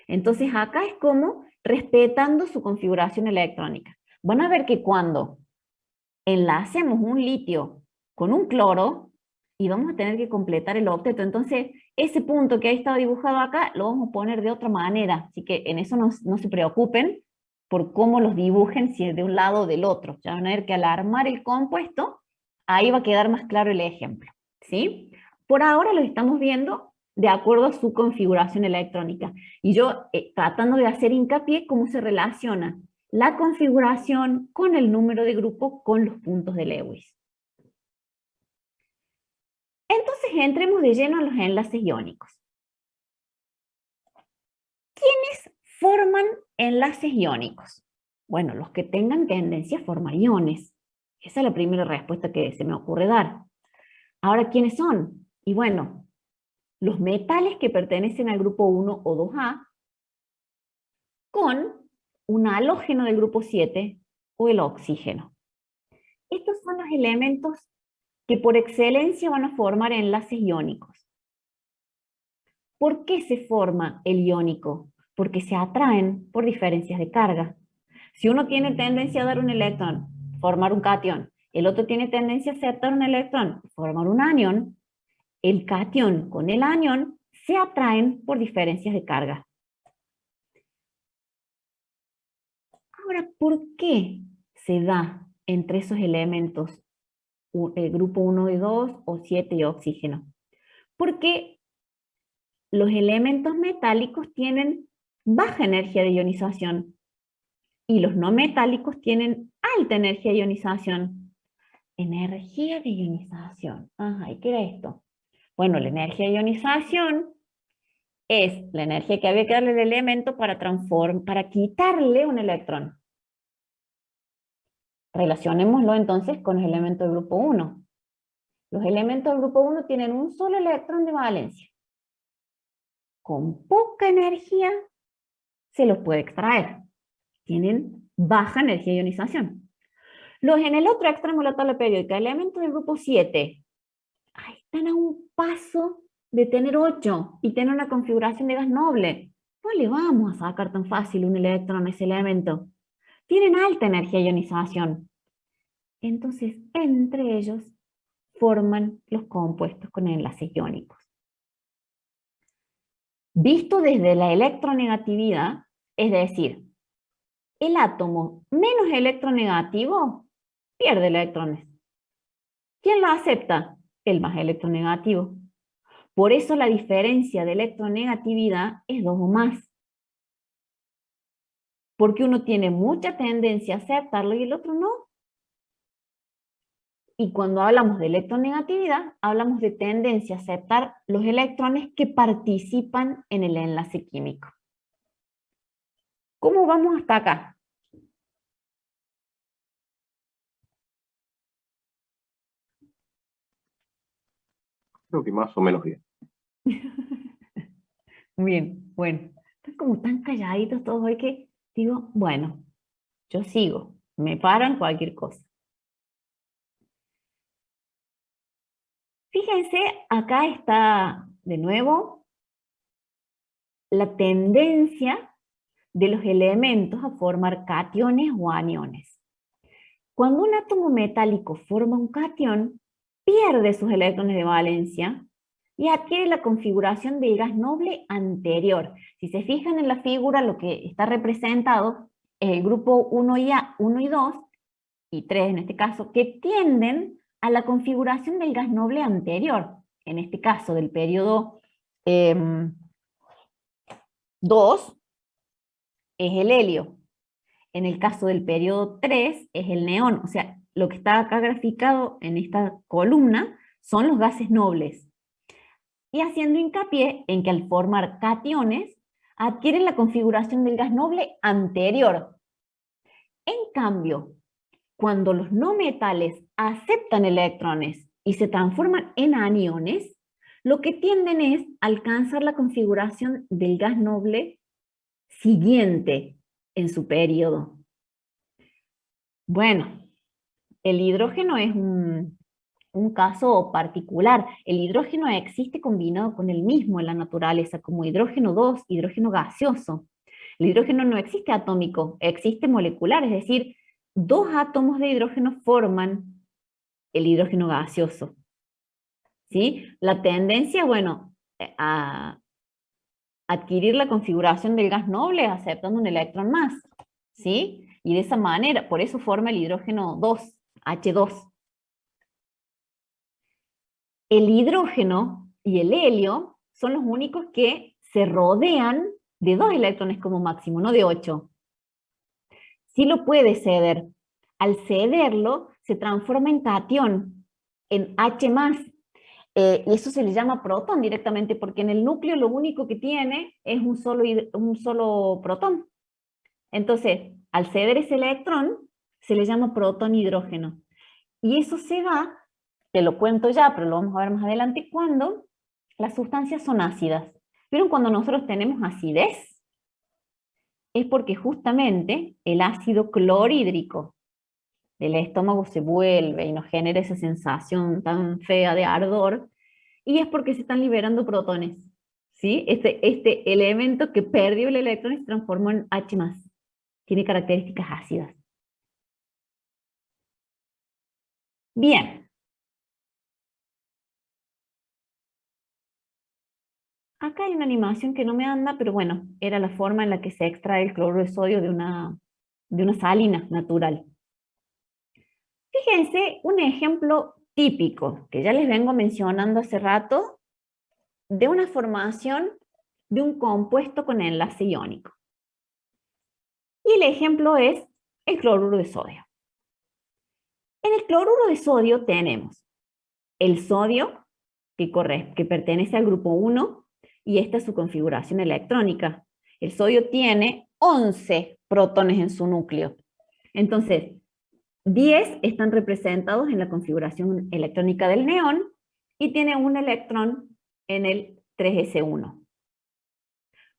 Speaker 1: Entonces acá es como respetando su configuración electrónica. Van a ver que cuando enlacemos un litio con un cloro, y vamos a tener que completar el octeto, entonces ese punto que ha estado dibujado acá, lo vamos a poner de otra manera, así que en eso no se preocupen por cómo los dibujen, si es de un lado o del otro. Ya van a ver que al armar el compuesto, ahí va a quedar más claro el ejemplo, ¿sí? Por ahora lo estamos viendo de acuerdo a su configuración electrónica. Y yo tratando de hacer hincapié cómo se relaciona la configuración con el número de grupo con los puntos de Lewis. Entonces entremos de lleno a los enlaces iónicos. ¿Quiénes forman enlaces iónicos? Bueno, los que tengan tendencia a formar iones. Esa es la primera respuesta que se me ocurre dar. Ahora, ¿quiénes son? Y bueno, los metales que pertenecen al grupo 1 o 2A con un halógeno del grupo 7 o el oxígeno. Estos son los elementos que por excelencia van a formar enlaces iónicos. ¿Por qué se forma el iónico? Porque se atraen por diferencias de carga. Si uno tiene tendencia a dar un electrón, formar un catión, el otro tiene tendencia a aceptar un electrón, formar un anión, el catión con el anión se atraen por diferencias de carga. Ahora, ¿por qué se da entre esos elementos el grupo 1 y 2 o 7 y oxígeno? Porque los elementos metálicos tienen baja energía de ionización y los no metálicos tienen alta energía de ionización. Energía de ionización. Ajá, ¿y qué era esto? Bueno, la energía de ionización es la energía que había que darle al elemento para quitarle un electrón. Relacionémoslo entonces con los elementos del grupo 1. Los elementos del grupo 1 tienen un solo electrón de valencia. Con poca energía se los puede extraer. Tienen baja energía de ionización. Los en el otro extremo de la tabla periódica, elementos del grupo 7, están a un paso de tener 8 y tener una configuración de gas noble. No le vamos a sacar tan fácil un electrón a ese elemento. Tienen alta energía de ionización. Entonces, entre ellos forman los compuestos con enlaces iónicos. Visto desde la electronegatividad, es decir, el átomo menos electronegativo pierde electrones. ¿Quién lo acepta? El más electronegativo. Por eso la diferencia de electronegatividad es 2 o más. Porque uno tiene mucha tendencia a aceptarlo y el otro no. Y cuando hablamos de electronegatividad, hablamos de tendencia a aceptar los electrones que participan en el enlace químico. ¿Cómo vamos hasta acá?
Speaker 5: Creo que más o menos bien.
Speaker 1: Muy bien, bueno. Están como tan calladitos todos hoy que digo, bueno, yo sigo. Me paran cualquier cosa. Fíjense, acá está de nuevo la tendencia de los elementos a formar cationes o aniones. Cuando un átomo metálico forma un catión, pierde sus electrones de valencia y adquiere la configuración del gas noble anterior. Si se fijan en la figura, lo que está representado es el grupo 1 y 2, y 3 en este caso, que tienden a la configuración del gas noble anterior. En este caso, del periodo 2 es el helio. En el caso del periodo 3 es el neón. O sea, lo que está acá graficado en esta columna son los gases nobles. Y haciendo hincapié en que al formar cationes, adquieren la configuración del gas noble anterior. En cambio, cuando los no metales aceptan electrones y se transforman en aniones, lo que tienden es alcanzar la configuración del gas noble siguiente en su periodo. Bueno, el hidrógeno es un caso particular. El hidrógeno existe combinado con el mismo en la naturaleza, como hidrógeno 2, hidrógeno gaseoso. El hidrógeno no existe atómico, existe molecular, es decir, 2 átomos de hidrógeno forman el hidrógeno gaseoso. ¿Sí? La tendencia, bueno, a adquirir la configuración del gas noble aceptando un electrón más. ¿Sí? Y de esa manera, por eso forma el hidrógeno 2, H2. El hidrógeno y el helio son los únicos que se rodean de 2 electrones como máximo, no de 8. Sí lo puede ceder. Al cederlo, se transforma en catión, en H+. Y eso se le llama protón directamente, porque en el núcleo lo único que tiene es un solo protón. Entonces, al ceder ese electrón, se le llama protón hidrógeno. Y eso se da, te lo cuento ya, pero lo vamos a ver más adelante, cuando las sustancias son ácidas. ¿Vieron cuando nosotros tenemos acidez? Es porque justamente el ácido clorhídrico del estómago se vuelve y nos genera esa sensación tan fea de ardor, y es porque se están liberando protones. ¿Sí? Este elemento que perdió el electrón se transformó en H+. Tiene características ácidas. Bien. Acá hay una animación que no me anda, pero bueno, era la forma en la que se extrae el cloruro de sodio de una salina natural. Fíjense un ejemplo típico, que ya les vengo mencionando hace rato, de una formación de un compuesto con enlace iónico. Y el ejemplo es el cloruro de sodio. En el cloruro de sodio tenemos el sodio, que pertenece al grupo 1, y esta es su configuración electrónica. El sodio tiene 11 protones en su núcleo. Entonces, 10 están representados en la configuración electrónica del neón y tiene un electrón en el 3s1.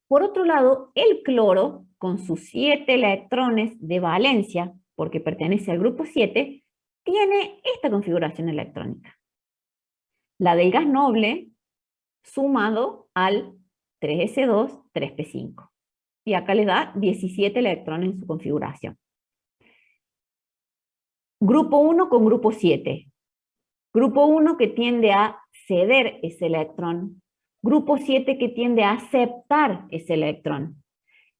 Speaker 1: Por otro lado, el cloro, con sus 7 electrones de valencia, porque pertenece al grupo 7, tiene esta configuración electrónica. La del gas noble sumado al 3s2, 3p5. Y acá le da 17 electrones en su configuración. Grupo 1 con grupo 7. Grupo 1 que tiende a ceder ese electrón. Grupo 7 que tiende a aceptar ese electrón.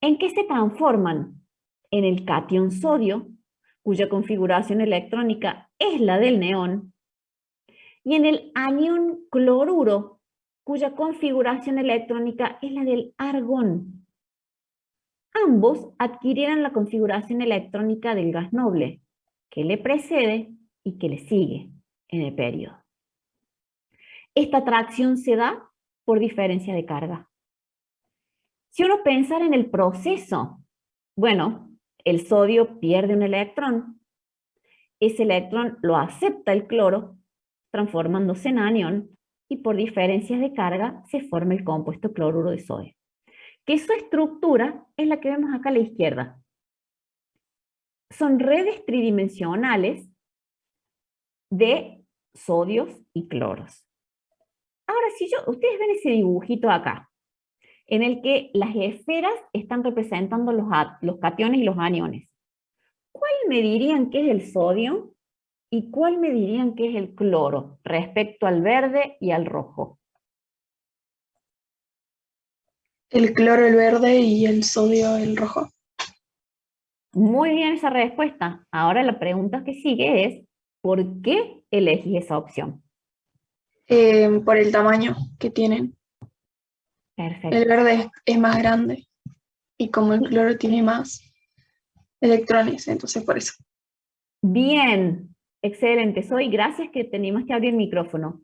Speaker 1: ¿En qué se transforman? En el catión sodio, cuya configuración electrónica es la del neón, y en el anión cloruro, cuya configuración electrónica es la del argón. Ambos adquirieron la configuración electrónica del gas noble, que le precede y que le sigue en el periodo. Esta atracción se da por diferencia de carga. Si uno pensara en el proceso, bueno, el sodio pierde un electrón. Ese electrón lo acepta el cloro, transformándose en anión, y por diferencias de carga se forma el compuesto cloruro de sodio, que su estructura es la que vemos acá a la izquierda. Son redes tridimensionales de sodios y cloros. Ahora, ustedes ven ese dibujito acá, en el que las esferas están representando los cationes y los aniones. ¿Cuál me dirían que es el sodio y cuál me dirían que es el cloro respecto al verde y al rojo?
Speaker 4: El cloro el verde y el sodio el rojo.
Speaker 1: Muy bien esa respuesta. Ahora la pregunta que sigue es, ¿por qué elegí esa opción?
Speaker 4: Por el tamaño que tienen.
Speaker 1: Perfecto.
Speaker 4: El verde es más grande y como el cloro tiene más electrones, entonces por eso.
Speaker 1: Bien, excelente. Gracias que te animaste a abrir el micrófono.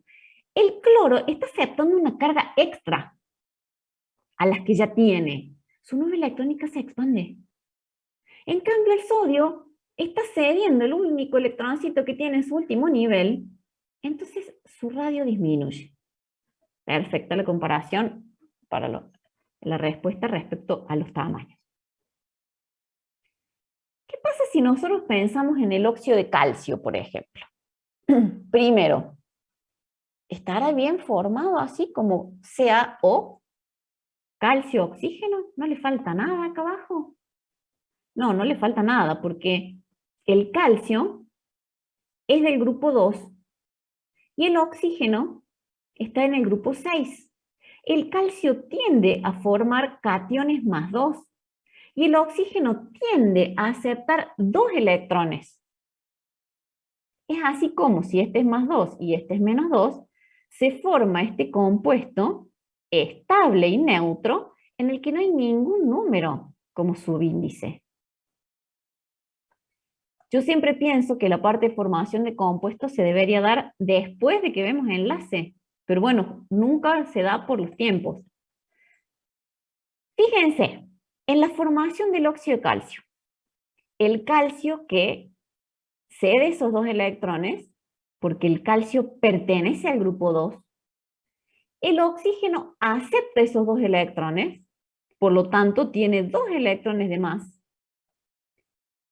Speaker 1: El cloro está aceptando una carga extra a las que ya tiene. Su nube electrónica se expande. En cambio, el sodio está cediendo el único electroncito que tiene en su último nivel, entonces su radio disminuye. Perfecta la comparación para la respuesta respecto a los tamaños. ¿Qué pasa si nosotros pensamos en el óxido de calcio, por ejemplo? Primero, ¿estará bien formado así como CaO? Calcio, oxígeno, ¿no le falta nada acá abajo? No, no le falta nada, porque el calcio es del grupo 2 y el oxígeno está en el grupo 6. El calcio tiende a formar cationes más 2 y el oxígeno tiende a aceptar 2 electrones. Es así como si este es más 2 y este es menos 2, se forma este compuesto estable y neutro en el que no hay ningún número como subíndice. Yo siempre pienso que la parte de formación de compuestos se debería dar después de que vemos enlace, Pero bueno, nunca se da por los tiempos. Fíjense, en la formación del óxido de calcio, el calcio que cede esos dos electrones, porque el calcio pertenece al grupo 2, el oxígeno acepta esos dos electrones, por lo tanto tiene dos electrones de más.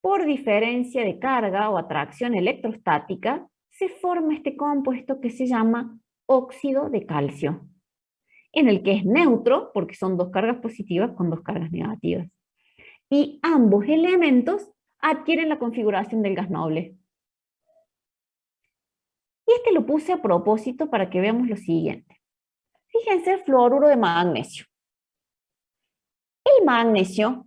Speaker 1: Por diferencia de carga o atracción electrostática, se forma este compuesto que se llama óxido de calcio, en el que es neutro, porque son dos cargas positivas con dos cargas negativas. Y ambos elementos adquieren la configuración del gas noble. Y este lo puse a propósito para que veamos lo siguiente. Fíjense el fluoruro de magnesio. El magnesio,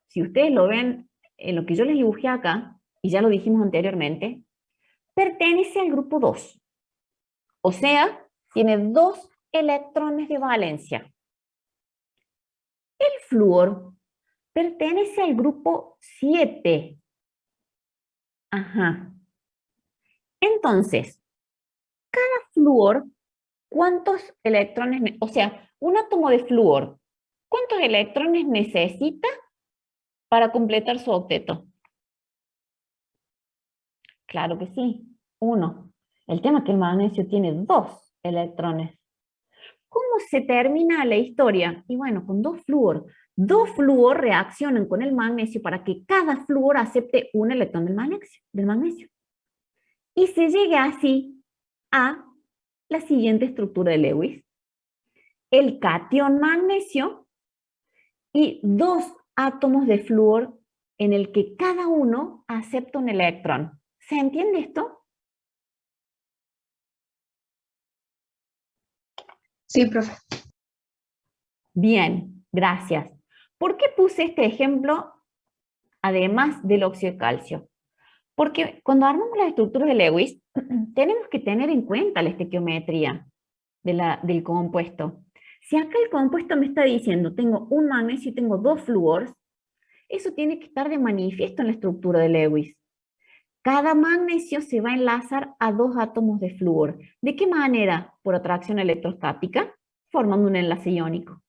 Speaker 1: si ustedes lo ven en lo que yo les dibujé acá, y ya lo dijimos anteriormente, pertenece al grupo 2. O sea, tiene 2 electrones de valencia. El flúor pertenece al grupo 7. Ajá. Entonces, cada flúor, ¿cuántos electrones? O sea, un átomo de flúor, ¿cuántos electrones necesita para completar su octeto? Claro que sí, 1. El tema es que el magnesio tiene 2 electrones. ¿Cómo se termina la historia? Y bueno, con 2 flúor. 2 flúor reaccionan con el magnesio para que cada flúor acepte un electrón del magnesio. Y se llegue así a la siguiente estructura de Lewis. El catión magnesio y 2 átomos de flúor en el que cada uno acepta un electrón. ¿Se entiende esto?
Speaker 4: Sí, profe.
Speaker 1: Bien, gracias. ¿Por qué puse este ejemplo además del óxido de calcio? Porque cuando armamos las estructuras de Lewis, tenemos que tener en cuenta la estequiometría del compuesto. Si acá el compuesto me está diciendo, tengo un magnesio y tengo 2 flúors, eso tiene que estar de manifiesto en la estructura de Lewis. Cada magnesio se va a enlazar a 2 átomos de flúor. ¿De qué manera? Por atracción electrostática, formando un enlace iónico.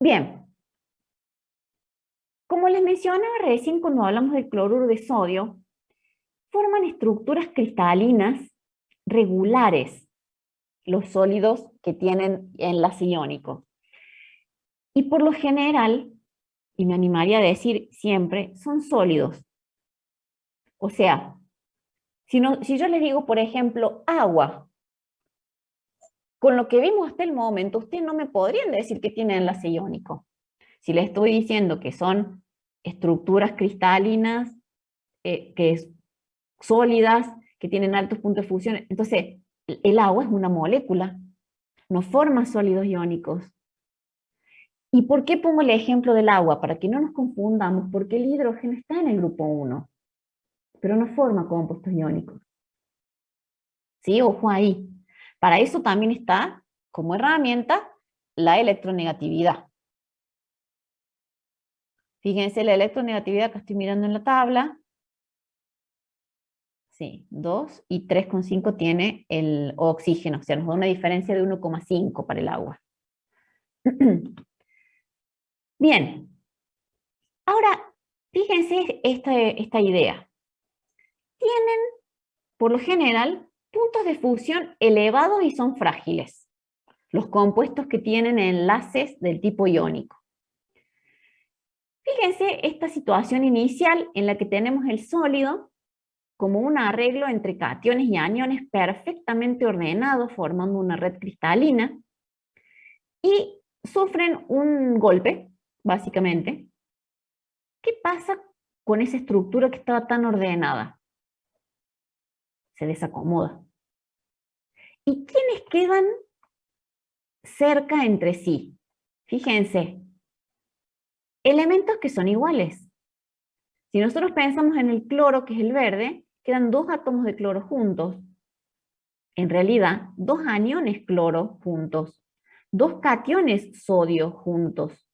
Speaker 1: Bien. Como les mencionaba recién cuando hablamos del cloruro de sodio, forman estructuras cristalinas regulares los sólidos que tienen enlace iónico. Y por lo general, y me animaría a decir siempre, son sólidos. O sea, si yo les digo, por ejemplo, agua, con lo que vimos hasta el momento, ustedes no me podrían decir que tiene enlace iónico. Si les estoy diciendo que son estructuras cristalinas, sólidas, que tienen altos puntos de fusión, entonces el agua es una molécula, no forma sólidos iónicos. ¿Y por qué pongo el ejemplo del agua? Para que no nos confundamos, porque el hidrógeno está en el grupo 1, pero no forma compuestos iónicos. ¿Sí? Ojo ahí. Para eso también está, como herramienta, la electronegatividad. Fíjense la electronegatividad que estoy mirando en la tabla. Sí, 2 y 3,5 tiene el oxígeno, o sea, nos da una diferencia de 1,5 para el agua. Bien, ahora fíjense esta idea. Tienen, por lo general, puntos de fusión elevados y son frágiles, los compuestos que tienen enlaces del tipo iónico. Fíjense esta situación inicial en la que tenemos el sólido como un arreglo entre cationes y aniones perfectamente ordenados, formando una red cristalina, y sufren un golpe, básicamente. ¿Qué pasa con esa estructura que estaba tan ordenada? Se desacomoda. ¿Y quiénes quedan cerca entre sí? Fíjense, elementos que son iguales. Si nosotros pensamos en el cloro, que es el verde, quedan 2 átomos de cloro juntos. En realidad, 2 aniones cloro juntos. 2 cationes sodio juntos.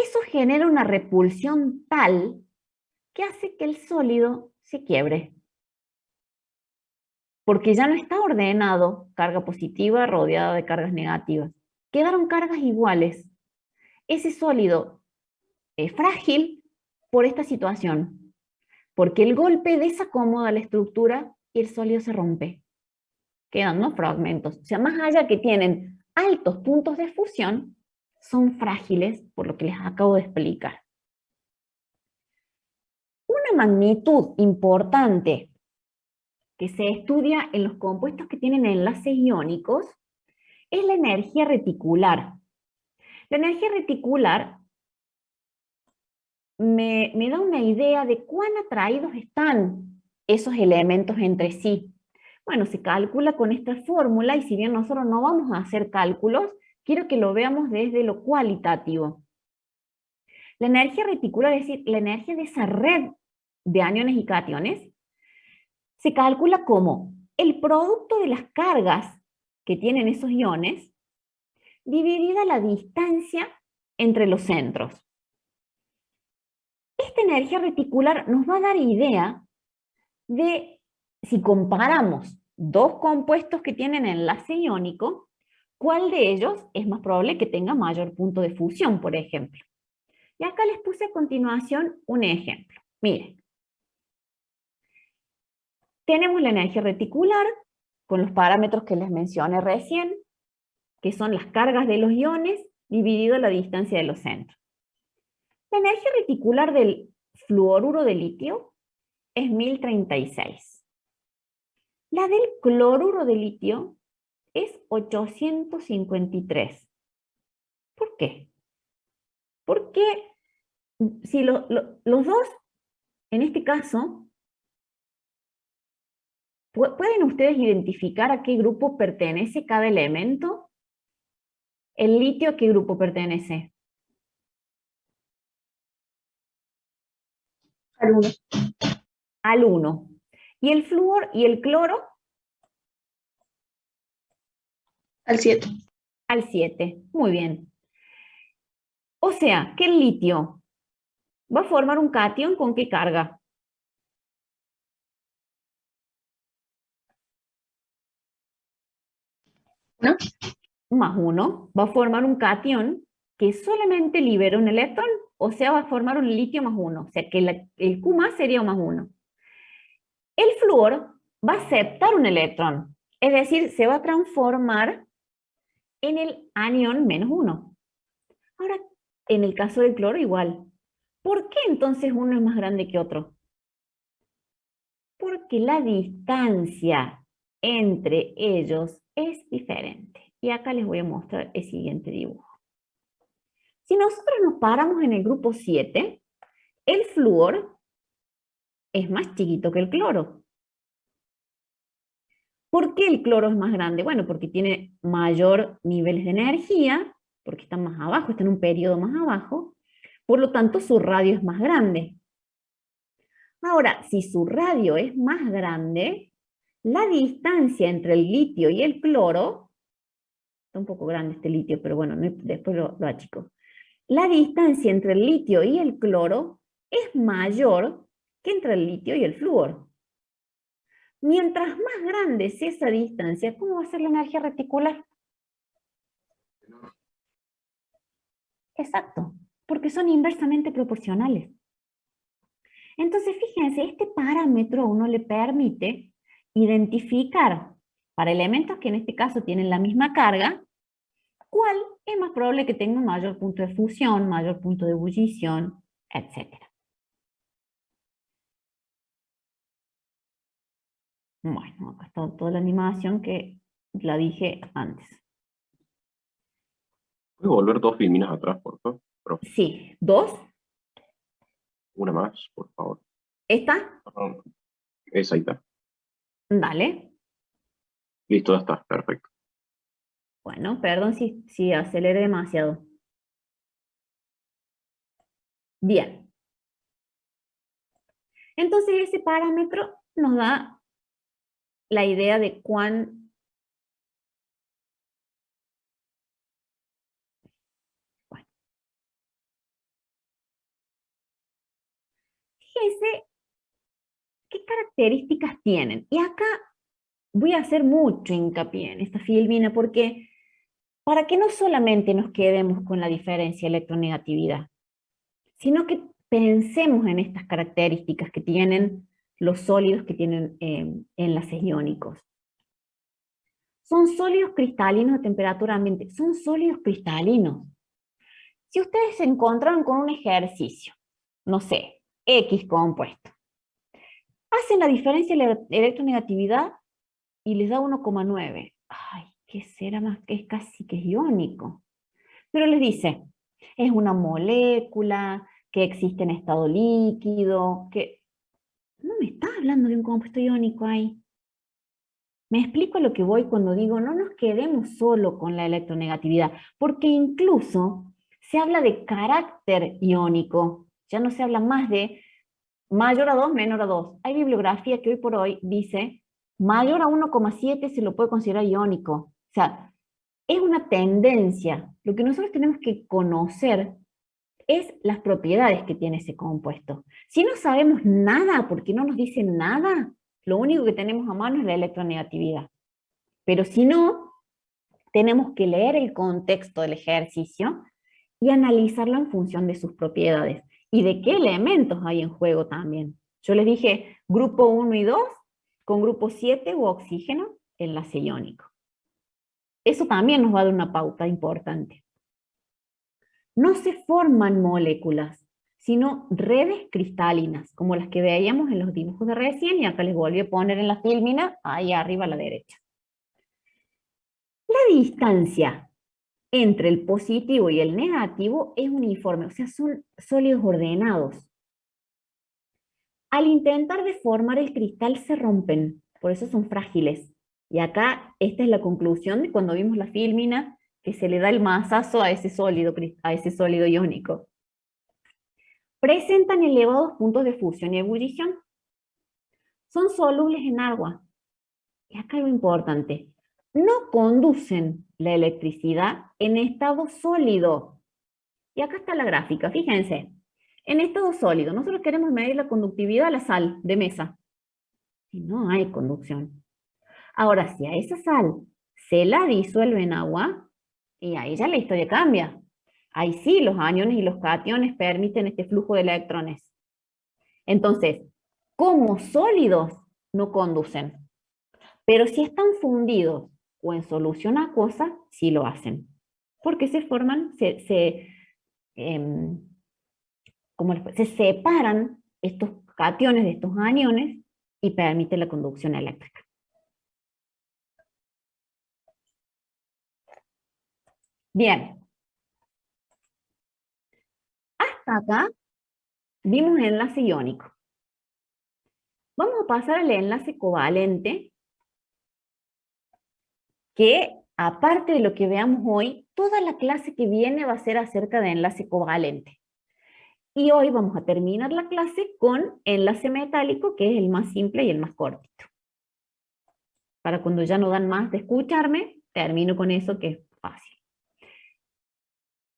Speaker 1: Eso genera una repulsión tal que hace que el sólido se quiebre. Porque ya no está ordenado carga positiva rodeada de cargas negativas. Quedaron cargas iguales. Ese sólido es frágil por esta situación, porque el golpe desacomoda la estructura y el sólido se rompe. Quedan dos fragmentos. O sea, más allá que tienen altos puntos de fusión, son frágiles por lo que les acabo de explicar. Una magnitud importante que se estudia en los compuestos que tienen enlaces iónicos es la energía reticular. La energía reticular me da una idea de cuán atraídos están esos elementos entre sí. Bueno, se calcula con esta fórmula y si bien nosotros no vamos a hacer cálculos, quiero que lo veamos desde lo cualitativo. La energía reticular, es decir, la energía de esa red de aniones y cationes, se calcula como el producto de las cargas que tienen esos iones dividida la distancia entre los centros. Esta energía reticular nos va a dar idea de si comparamos dos compuestos que tienen enlace iónico, cuál de ellos es más probable que tenga mayor punto de fusión, por ejemplo. Y acá les puse a continuación un ejemplo. Miren. Tenemos la energía reticular con los parámetros que les mencioné recién, que son las cargas de los iones dividido la distancia de los centros. La energía reticular del fluoruro de litio es 1036. La del cloruro de litio es 853. ¿Por qué? Porque si los dos, en este caso, ¿pueden ustedes identificar a qué grupo pertenece cada elemento? ¿El litio a qué grupo pertenece?
Speaker 4: Al 1.
Speaker 1: Al 1. ¿Y el flúor y el cloro?
Speaker 4: Al 7.
Speaker 1: Al 7. Muy bien. O sea, que el litio va a formar un catión ¿con qué carga?
Speaker 4: ¿No?
Speaker 1: Más 1. Va a formar un catión que solamente libera un electrón, o sea, va a formar un litio más 1. O sea, que el Q más sería más 1. El flúor va a aceptar un electrón, es decir, se va a transformar en el anión menos 1. Ahora, en el caso del cloro igual. ¿Por qué entonces uno es más grande que otro? Porque la distancia entre ellos es diferente. Y acá les voy a mostrar el siguiente dibujo. Si nosotros nos paramos en el grupo 7, el flúor es más chiquito que el cloro. ¿Por qué el cloro es más grande? Bueno, porque tiene mayor niveles de energía, porque está más abajo, está en un periodo más abajo, por lo tanto su radio es más grande. Ahora, si su radio es más grande, la distancia entre el litio y el cloro, está un poco grande este litio, pero bueno, después lo achico. La distancia entre el litio y el cloro es mayor que entre el litio y el flúor. Mientras más grande sea esa distancia, ¿cómo va a ser la energía reticular? Exacto, porque son inversamente proporcionales. Entonces, fíjense, este parámetro a uno le permite identificar para elementos que en este caso tienen la misma carga, cuál es más probable que tenga un mayor punto de fusión, mayor punto de ebullición, etc. Bueno, acá está toda la animación que la dije antes.
Speaker 5: ¿Puedo volver 2 filminas atrás, por favor?
Speaker 1: Sí, 2.
Speaker 5: Una más, por favor.
Speaker 1: ¿Esta?
Speaker 5: Perdón. Esa ahí está.
Speaker 1: Dale.
Speaker 5: Listo, ya está, perfecto.
Speaker 1: Bueno, perdón si aceleré demasiado. Bien. Entonces ese parámetro nos da la idea de cuán fíjense qué características tienen. Y acá voy a hacer mucho hincapié en esta filmina porque para que no solamente nos quedemos con la diferencia de electronegatividad, sino que pensemos en estas características que tienen los sólidos que tienen enlaces iónicos. Son sólidos cristalinos a temperatura ambiente, son sólidos cristalinos. Si ustedes se encontraron con un ejercicio, no sé, X compuesto, hacen la diferencia de la electronegatividad y les da 1,9. Ay, ¿qué será más? Que es casi que es iónico. Pero les dice, es una molécula que existe en estado líquido, que no me está hablando de un compuesto iónico ahí. Me explico a lo que voy cuando digo no nos quedemos solo con la electronegatividad, porque incluso se habla de carácter iónico, ya no se habla más de mayor a 2, menor a 2. Hay bibliografía que hoy por hoy dice mayor a 1,7 se lo puede considerar iónico. O sea, es una tendencia. Lo que nosotros tenemos que conocer es las propiedades que tiene ese compuesto. Si no sabemos nada, porque no nos dicen nada, lo único que tenemos a mano es la electronegatividad. Pero si no, tenemos que leer el contexto del ejercicio y analizarlo en función de sus propiedades y de qué elementos hay en juego también. Yo les dije grupo 1 y 2, con grupo 7 u oxígeno, enlace iónico. Eso también nos va a dar una pauta importante. No se forman moléculas, sino redes cristalinas, como las que veíamos en los dibujos de recién, y acá les volví a poner en la filmina, ahí arriba a la derecha. La distancia entre el positivo y el negativo es uniforme, o sea, son sólidos ordenados. Al intentar deformar el cristal se rompen, por eso son frágiles. Y acá esta es la conclusión de cuando vimos la filmina, que se le da el masazo a ese sólido iónico. Presentan elevados puntos de fusión y ebullición. Son solubles en agua. Y acá algo importante. No conducen la electricidad en estado sólido. Y acá está la gráfica, fíjense. En estado sólido, nosotros queremos medir la conductividad a la sal de mesa. Y no hay conducción. Ahora, si a esa sal se la disuelve en agua, y ahí ya la historia cambia. Ahí sí, los aniones y los cationes permiten este flujo de electrones. Entonces, como sólidos, no conducen. Pero si están fundidos o en solución acuosa, sí lo hacen. Porque se forman, se separan estos cationes de estos aniones y permite la conducción eléctrica. Bien. Hasta acá vimos el enlace iónico. Vamos a pasar al enlace covalente, que aparte de lo que veamos hoy, toda la clase que viene va a ser acerca de enlace covalente. Y hoy vamos a terminar la clase con enlace metálico, que es el más simple y el más cortito. Para cuando ya no dan más de escucharme, termino con eso que es fácil.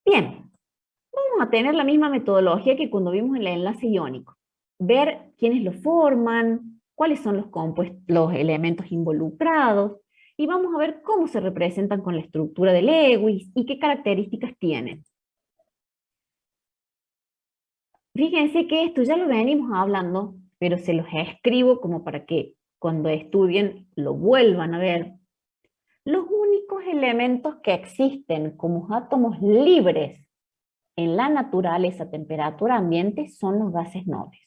Speaker 1: Bien, vamos a tener la misma metodología que cuando vimos el enlace iónico. Ver quiénes lo forman, cuáles son los elementos involucrados, y vamos a ver cómo se representan con la estructura de Lewis y qué características tienen. Fíjense que esto ya lo venimos hablando, pero se los escribo como para que cuando estudien lo vuelvan a ver. Los únicos elementos que existen como átomos libres en la naturaleza a temperatura ambiente son los gases nobles.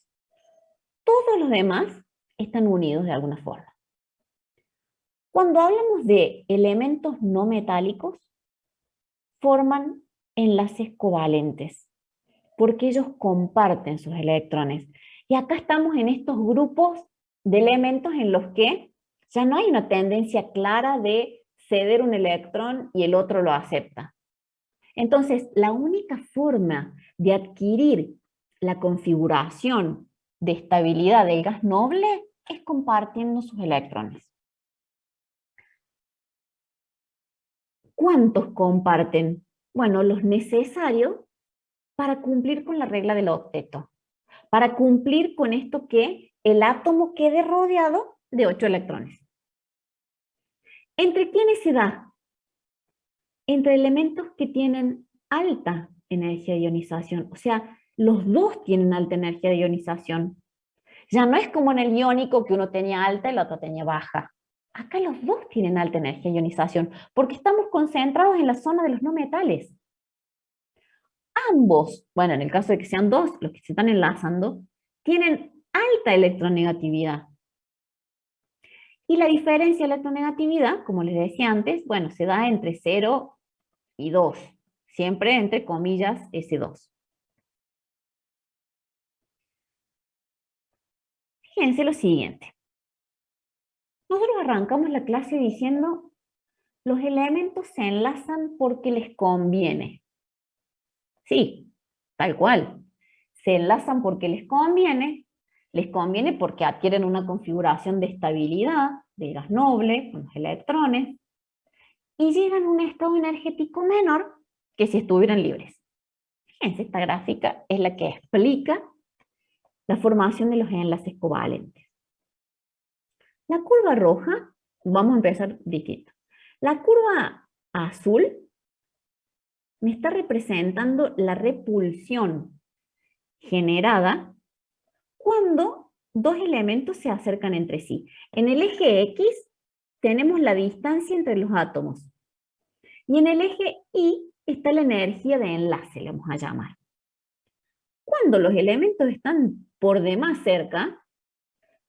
Speaker 1: Todos los demás están unidos de alguna forma. Cuando hablamos de elementos no metálicos, forman enlaces covalentes, porque ellos comparten sus electrones. Y acá estamos en estos grupos de elementos en los que ya no hay una tendencia clara de ceder un electrón y el otro lo acepta. Entonces, la única forma de adquirir la configuración de estabilidad del gas noble es compartiendo sus electrones. ¿Cuántos comparten? Bueno, los necesarios para cumplir con la regla del octeto. para cumplir con esto que el átomo quede rodeado de 8 electrones. ¿Entre quiénes se da? Entre elementos que tienen alta energía de ionización, o sea, los dos tienen alta energía de ionización. Ya no es como en el iónico que uno tenía alta y el otro tenía baja. Acá los dos tienen alta energía de ionización, porque estamos concentrados en la zona de los no metales. Ambos, bueno, en el caso de que sean dos, los que se están enlazando, tienen alta electronegatividad. Y la diferencia de electronegatividad, como les decía antes, bueno, se da entre 0 y 2, siempre entre comillas S2. Fíjense lo siguiente. Nosotros arrancamos la clase diciendo los elementos se enlazan porque les conviene. Sí, tal cual. Se enlazan porque les conviene porque adquieren una configuración de estabilidad de gas noble con los electrones y llegan a un estado energético menor que si estuvieran libres. Fíjense, esta gráfica es la que explica la formación de los enlaces covalentes. La curva roja, vamos a empezar distinto. La curva azul me está representando la repulsión generada cuando dos elementos se acercan entre sí. En el eje X tenemos la distancia entre los átomos. Y en el eje Y está la energía de enlace, le vamos a llamar. Cuando los elementos están por demás cerca,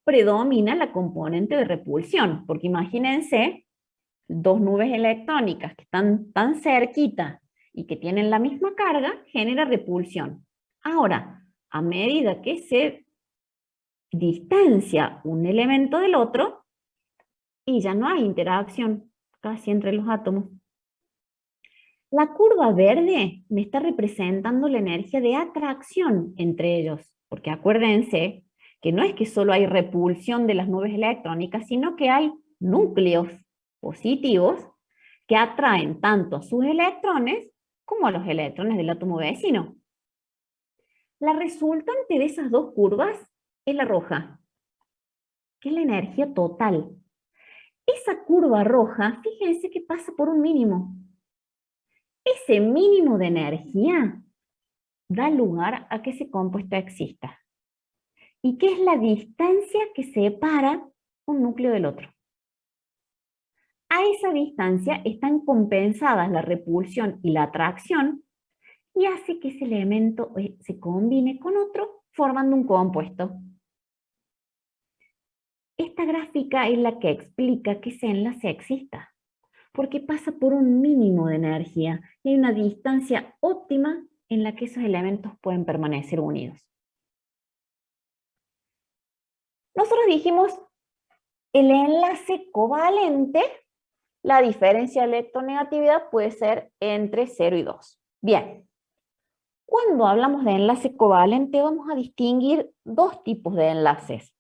Speaker 1: predomina la componente de repulsión, porque imagínense dos nubes electrónicas que están tan cerquita y que tienen la misma carga, genera repulsión. Ahora, a medida que se distancia un elemento del otro, y ya no hay interacción casi entre los átomos. La curva verde me está representando la energía de atracción entre ellos, porque acuérdense que no es que solo hay repulsión de las nubes electrónicas, sino que hay núcleos positivos que atraen tanto a sus electrones como a los electrones del átomo vecino. La resultante de esas dos curvas es la roja, que es la energía total. Esa curva roja, fíjense que pasa por un mínimo. Ese mínimo de energía da lugar a que ese compuesto exista. ¿Y qué es la distancia que separa un núcleo del otro? A esa distancia están compensadas la repulsión y la atracción y hace que ese elemento se combine con otro formando un compuesto. Esta gráfica es la que explica que ese enlace exista, porque pasa por un mínimo de energía y hay una distancia óptima en la que esos elementos pueden permanecer unidos. Nosotros dijimos el enlace covalente, la diferencia de electronegatividad puede ser entre 0 y 2. Bien, cuando hablamos de enlace covalente vamos a distinguir dos tipos de enlaces.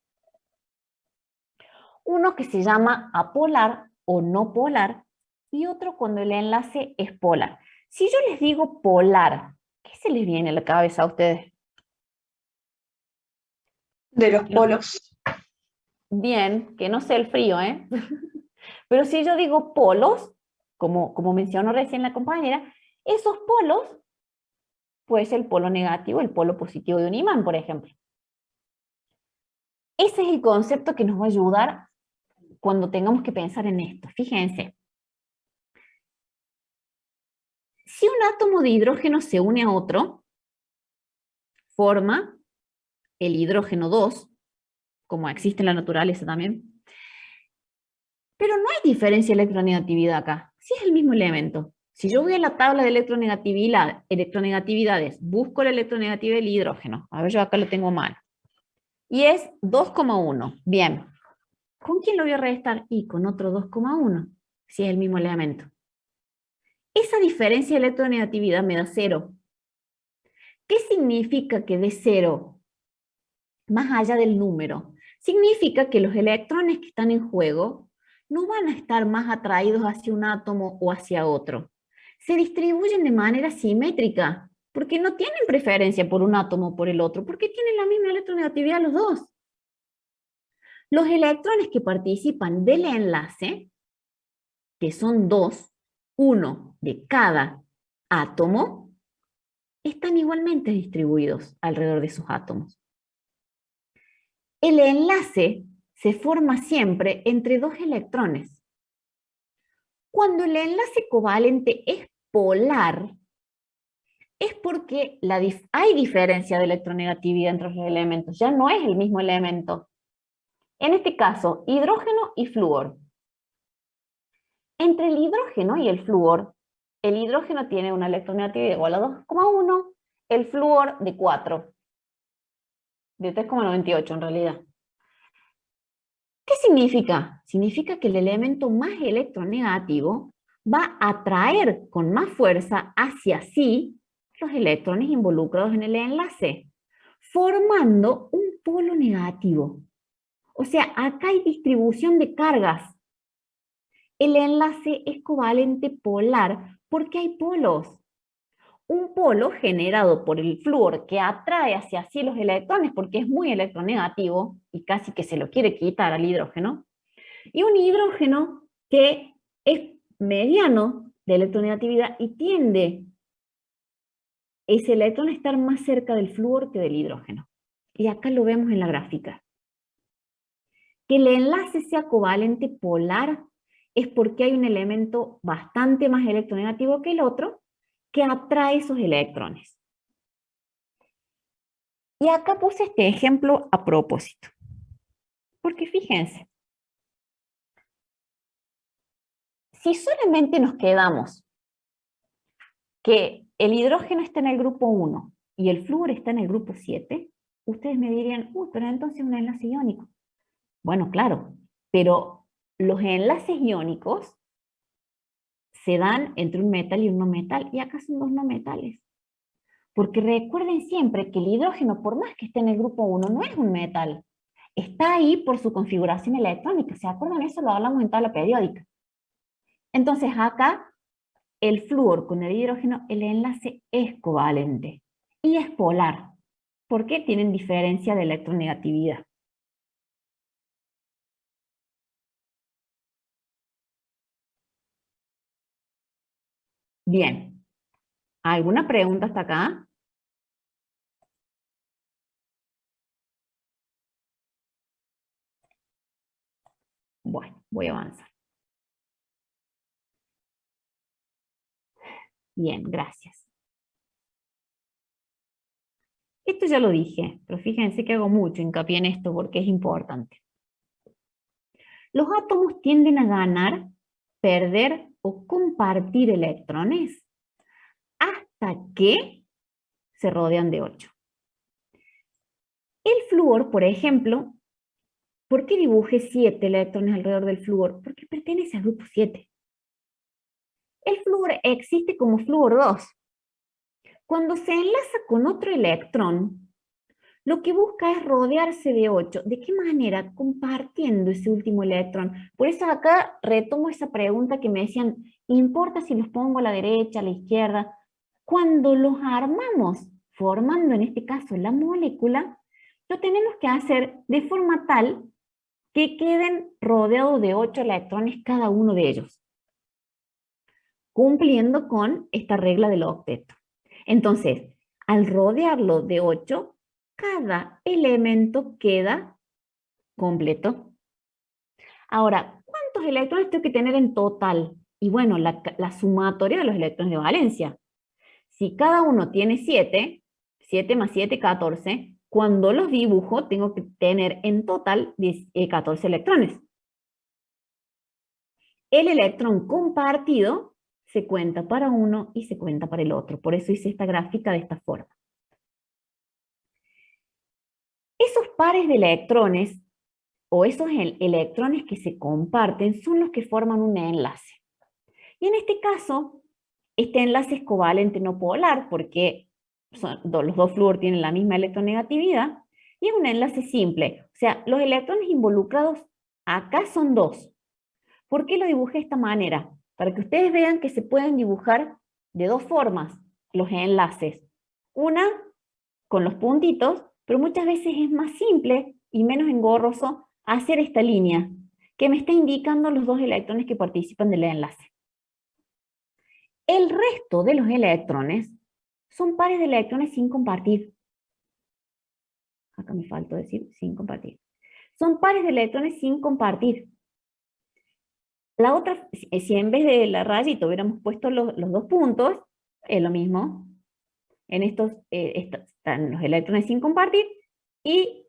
Speaker 1: Uno que se llama apolar o no polar y otro cuando el enlace es polar. Si yo les digo polar, ¿qué se les viene a la cabeza a ustedes?
Speaker 4: De los polos.
Speaker 1: Bien, que no sea el frío, ¿eh? Pero si yo digo polos, como mencionó recién la compañera, esos polos puede ser el polo negativo, el polo positivo de un imán, por ejemplo. Ese es el concepto que nos va a ayudar cuando tengamos que pensar en esto. Fíjense. Si un átomo de hidrógeno se une a otro, forma el hidrógeno 2, como existe en la naturaleza también. Pero no hay diferencia de electronegatividad acá. Sí es el mismo elemento. Si yo voy a la tabla de electronegatividades, busco la electronegatividad del hidrógeno. A ver, yo acá lo tengo mal. Y es 2,1. Bien. ¿Con quién lo voy a restar? Y con otro 2,1, si es el mismo elemento. Esa diferencia de electronegatividad me da 0. ¿Qué significa que dé 0? Más allá del número. Significa que los electrones que están en juego no van a estar más atraídos hacia un átomo o hacia otro. Se distribuyen de manera simétrica. Porque no tienen preferencia por un átomo o por el otro, porque tienen la misma electronegatividad los dos. Los electrones que participan del enlace, que son 2, uno de cada átomo, están igualmente distribuidos alrededor de sus átomos. El enlace se forma siempre entre dos electrones. Cuando el enlace covalente es polar, es porque hay diferencia de electronegatividad entre los elementos, ya no es el mismo elemento. En este caso, hidrógeno y flúor. Entre el hidrógeno y el flúor, el hidrógeno tiene una electronegatividad igual a 2,1, el flúor de 4, de 3,98 en realidad. ¿Qué significa? Significa que el elemento más electronegativo va a atraer con más fuerza hacia sí los electrones involucrados en el enlace, formando un polo negativo. O sea, acá hay distribución de cargas. El enlace es covalente polar porque hay polos. Un polo generado por el flúor que atrae hacia sí los electrones porque es muy electronegativo y casi que se lo quiere quitar al hidrógeno, y un hidrógeno que es mediano de electronegatividad y tiende ese electrón a estar más cerca del flúor que del hidrógeno. Y acá lo vemos en la gráfica. Que el enlace sea covalente polar es porque hay un elemento bastante más electronegativo que el otro que atrae esos electrones. Y acá puse este ejemplo a propósito. Porque fíjense, si solamente nos quedamos que el hidrógeno está en el grupo 1 y el flúor está en el grupo 7, ustedes me dirían, pero entonces es un enlace iónico. Bueno, claro, pero los enlaces iónicos se dan entre un metal y un no metal, y acá son dos no metales. Porque recuerden siempre que el hidrógeno, por más que esté en el grupo 1, no es un metal. Está ahí por su configuración electrónica. ¿Se acuerdan? Eso lo hablamos en tabla periódica. Entonces acá, el flúor con el hidrógeno, el enlace es covalente y es polar. ¿Por qué? Tienen diferencia de electronegatividad. Bien. ¿Alguna pregunta hasta acá? Bueno, voy a avanzar. Bien, gracias. Esto ya lo dije, pero fíjense que hago mucho hincapié en esto porque es importante. Los átomos tienden a ganar, perder o compartir electrones hasta que se rodean de 8. El flúor, por ejemplo, ¿por qué dibujé 7 electrones alrededor del flúor? Porque pertenece al grupo 7. El flúor existe como flúor 2. Cuando se enlaza con otro electrón, lo que busca es rodearse de 8. ¿De qué manera? Compartiendo ese último electrón. Por eso acá retomo esa pregunta que me decían, ¿importa si los pongo a la derecha, a la izquierda? Cuando los armamos, formando en este caso la molécula, lo tenemos que hacer de forma tal que queden rodeados de 8 electrones cada uno de ellos, cumpliendo con esta regla del octeto. Entonces, al rodearlo de 8, cada elemento queda completo. Ahora, ¿cuántos electrones tengo que tener en total? Y bueno, la sumatoria de los electrones de valencia. Si cada uno tiene 7, 7 más 7, 14, cuando los dibujo tengo que tener en total 14 electrones. El electrón compartido se cuenta para uno y se cuenta para el otro. Por eso hice esta gráfica de esta forma. Esos pares de electrones, o esos electrones que se comparten, son los que forman un enlace. Y en este caso, este enlace es covalente no polar, porque los dos flúor tienen la misma electronegatividad, y es un enlace simple. O sea, los electrones involucrados acá son 2. ¿Por qué lo dibujé de esta manera? Para que ustedes vean que se pueden dibujar de 2 formas los enlaces. Una con los puntitos, pero muchas veces es más simple y menos engorroso hacer esta línea que me está indicando los dos electrones que participan del enlace. El resto de los electrones son pares de electrones sin compartir. Acá me faltó decir sin compartir. Son pares de electrones sin compartir. La otra, si en vez de la rayita hubiéramos puesto los dos puntos, es lo mismo. En estos están los electrones sin compartir y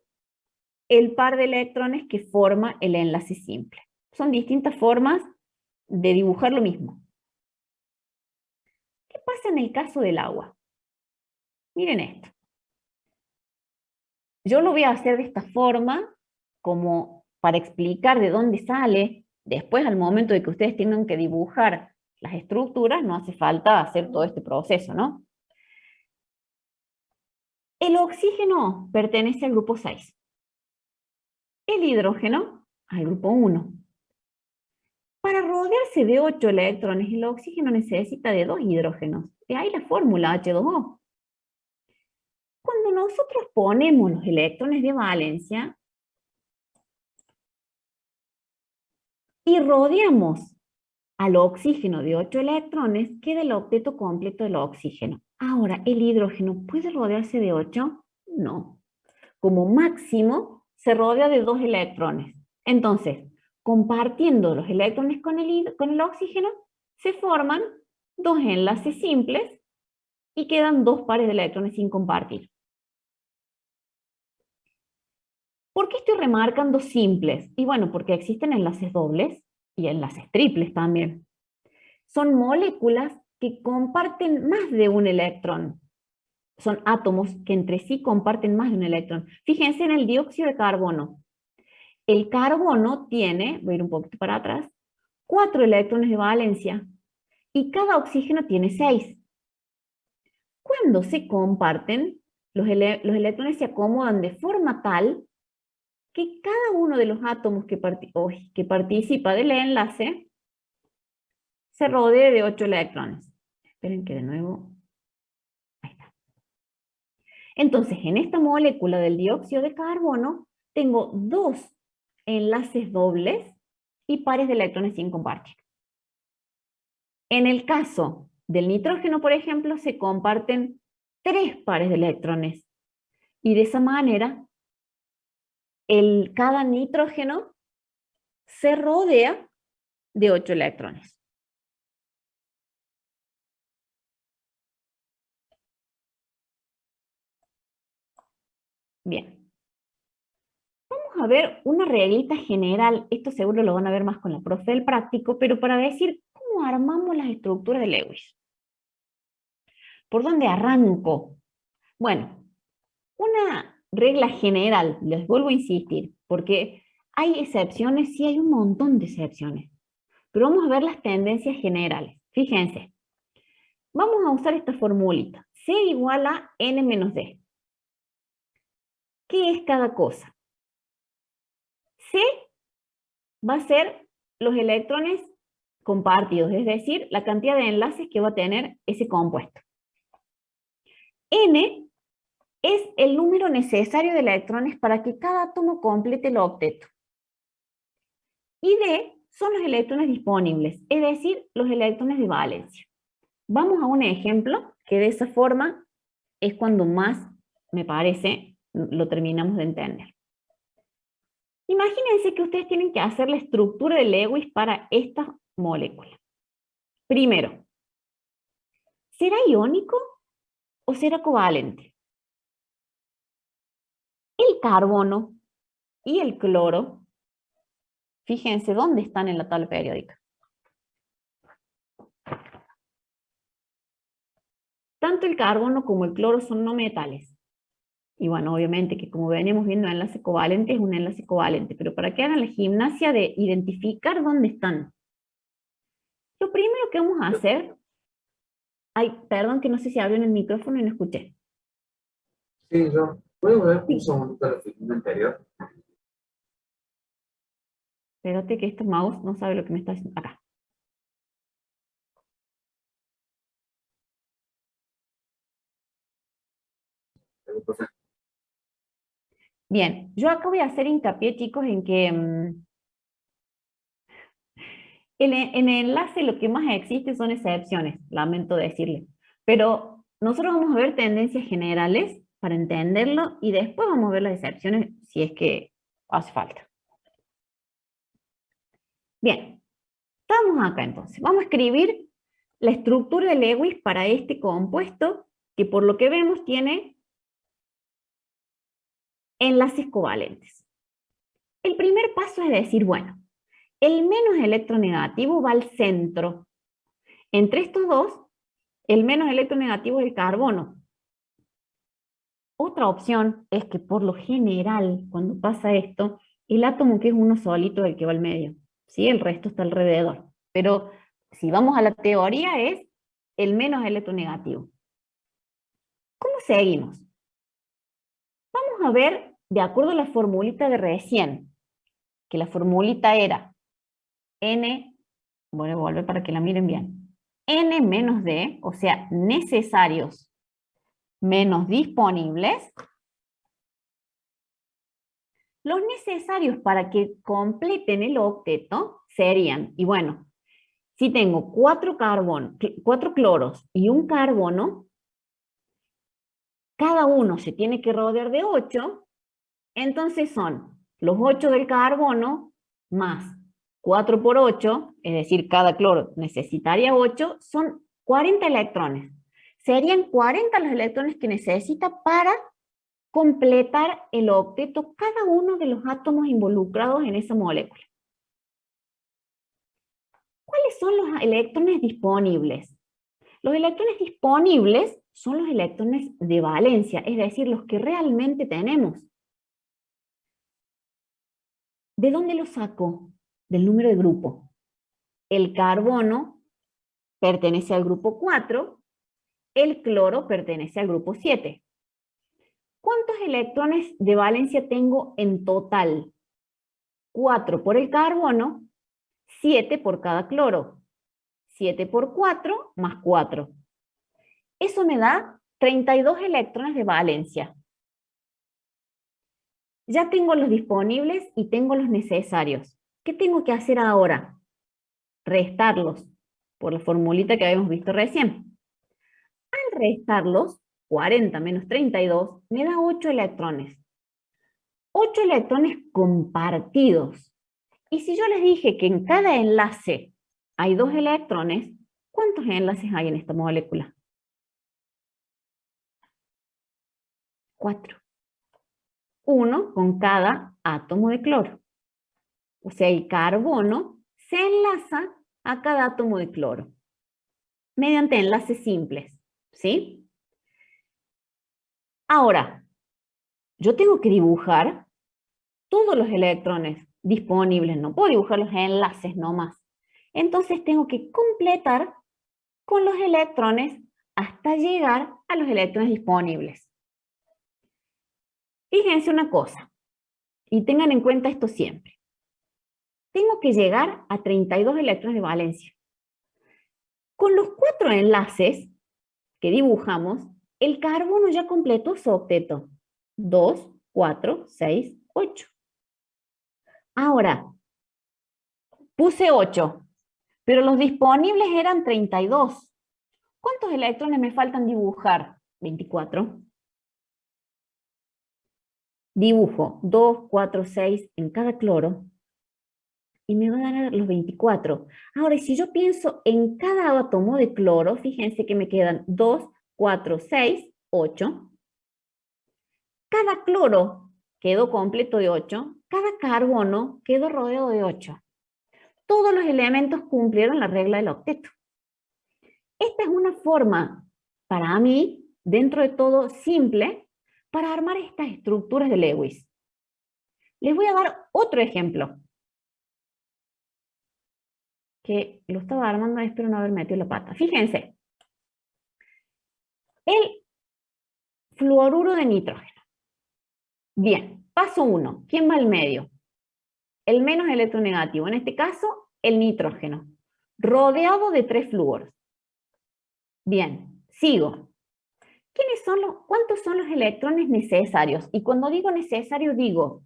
Speaker 1: el par de electrones que forma el enlace simple. Son distintas formas de dibujar lo mismo. ¿Qué pasa en el caso del agua? Miren esto. Yo lo voy a hacer de esta forma, como para explicar de dónde sale. Después, al momento de que ustedes tengan que dibujar las estructuras, no hace falta hacer todo este proceso, ¿no? El oxígeno pertenece al grupo 6. El hidrógeno al grupo 1. Para rodearse de 8 electrones, el oxígeno necesita de 2 hidrógenos. De ahí la fórmula H2O. Cuando nosotros ponemos los electrones de valencia y rodeamos al oxígeno de 8 electrones, queda el octeto completo del oxígeno. Ahora, ¿el hidrógeno puede rodearse de 8? No. Como máximo, se rodea de 2 electrones. Entonces, compartiendo los electrones con el oxígeno, se forman 2 enlaces simples y quedan 2 pares de electrones sin compartir. ¿Por qué estoy remarcando simples? Y bueno, porque existen enlaces dobles y enlaces triples también. Son moléculas que comparten más de un electrón. Son átomos que entre sí comparten más de un electrón. Fíjense en el dióxido de carbono. El carbono tiene, voy a ir un poquito para atrás, 4 electrones de valencia y cada oxígeno tiene 6. Cuando se comparten, los electrones se acomodan de forma tal que cada uno de los átomos que participa del enlace se rodee de 8 electrones. Esperen que de nuevo, ahí está. Entonces, en esta molécula del dióxido de carbono, tengo 2 enlaces dobles y pares de electrones sin compartir. En el caso del nitrógeno, por ejemplo, se comparten 3 pares de electrones. Y de esa manera, cada nitrógeno se rodea de 8 electrones. Bien. Vamos a ver una reglita general. Esto seguro lo van a ver más con la profe del práctico, pero para decir cómo armamos las estructuras de Lewis. ¿Por dónde arranco? Bueno, una regla general, les vuelvo a insistir, porque hay excepciones, sí hay un montón de excepciones, pero vamos a ver las tendencias generales. Fíjense, vamos a usar esta formulita, C igual a N menos D. ¿Qué es cada cosa? C va a ser los electrones compartidos, es decir, la cantidad de enlaces que va a tener ese compuesto. N es el número necesario de electrones para que cada átomo complete el octeto. Y D son los electrones disponibles, es decir, los electrones de valencia. Vamos a un ejemplo que de esa forma es cuando más, me parece, lo terminamos de entender. Imagínense que ustedes tienen que hacer la estructura de Lewis para esta molécula. Primero, ¿será iónico o será covalente? El carbono y el cloro, fíjense dónde están en la tabla periódica. Tanto el carbono como el cloro son no metales. Y bueno, obviamente que como venimos viendo enlace covalente, es un enlace covalente, pero para que hagan la gimnasia de identificar dónde están. Lo primero que vamos a hacer, ay, perdón que no sé si abrió en el micrófono y no escuché.
Speaker 3: Sí, yo. ¿Puedo ver un segundo la figura anterior?
Speaker 1: Espérate que este mouse no sabe lo que me está haciendo. Acá.
Speaker 3: profe.
Speaker 1: Bien, yo acá voy a hacer hincapié, chicos, en que en el enlace lo que más existe son excepciones, lamento decirle. Pero nosotros vamos a ver tendencias generales para entenderlo y después vamos a ver las excepciones si es que hace falta. Bien, estamos acá entonces. Vamos a escribir la estructura de Lewis para este compuesto que por lo que vemos tiene enlaces covalentes. El primer paso es decir, bueno, el menos electronegativo va al centro. Entre estos dos, el menos electronegativo es el carbono. Otra opción es que por lo general, cuando pasa esto, el átomo que es uno solito es el que va al medio, ¿sí? El resto está alrededor. Pero si vamos a la teoría es el menos electronegativo. ¿Cómo seguimos? Vamos a ver, de acuerdo a la formulita de recién, que la formulita era N, voy a volver para que la miren bien, N menos D, o sea, necesarios menos disponibles. Los necesarios para que completen el octeto serían, y bueno, si tengo 4 cloros y un carbono, cada uno se tiene que rodear de 8, entonces son los 8 del carbono más 4 por 8, es decir, cada cloro necesitaría 8, son 40 electrones. Serían 40 los electrones que necesita para completar el octeto cada uno de los átomos involucrados en esa molécula. ¿Cuáles son los electrones disponibles? Los electrones disponibles son los electrones de valencia, es decir, los que realmente tenemos. ¿De dónde los saco? Del número de grupo. El carbono pertenece al grupo 4, el cloro pertenece al grupo 7. ¿Cuántos electrones de valencia tengo en total? 4 por el carbono, 7 por cada cloro. 7 por 4 más 4. Eso me da 32 electrones de valencia. Ya tengo los disponibles y tengo los necesarios. ¿Qué tengo que hacer ahora? Restarlos por la formulita que habíamos visto recién. Al restarlos, 40 menos 32 me da 8 electrones. 8 electrones compartidos. Y si yo les dije que en cada enlace hay 2 electrones, ¿cuántos enlaces hay en esta molécula? 4. 1 con cada átomo de cloro. O sea, el carbono se enlaza a cada átomo de cloro mediante enlaces simples, ¿sí? Ahora, yo tengo que dibujar todos los electrones disponibles, no puedo dibujar los enlaces nomás. Entonces tengo que completar con los electrones hasta llegar a los electrones disponibles. Fíjense una cosa, y tengan en cuenta esto siempre. Tengo que llegar a 32 electrones de valencia. Con los 4 enlaces que dibujamos, el carbono ya completó su octeto. 2, 4, 6, 8. Ahora, puse 8, pero los disponibles eran 32. ¿Cuántos electrones me faltan dibujar? 24. Dibujo 2, 4, 6 en cada cloro y me va a dar los 24. Ahora, si yo pienso en cada átomo de cloro, fíjense que me quedan 2, 4, 6, 8. Cada cloro quedó completo de 8, cada carbono quedó rodeado de 8. Todos los elementos cumplieron la regla del octeto. Esta es una forma, para mí, dentro de todo simple, para armar estas estructuras de Lewis. Les voy a dar otro ejemplo, que lo estaba armando, espero no haber metido la pata. Fíjense, el fluoruro de nitrógeno. Bien, paso 1, ¿quién va al medio? El menos electronegativo, en este caso, el nitrógeno, rodeado de 3 flúoros. Bien, sigo. ¿Cuántos son los electrones necesarios? Y cuando digo necesarios, digo,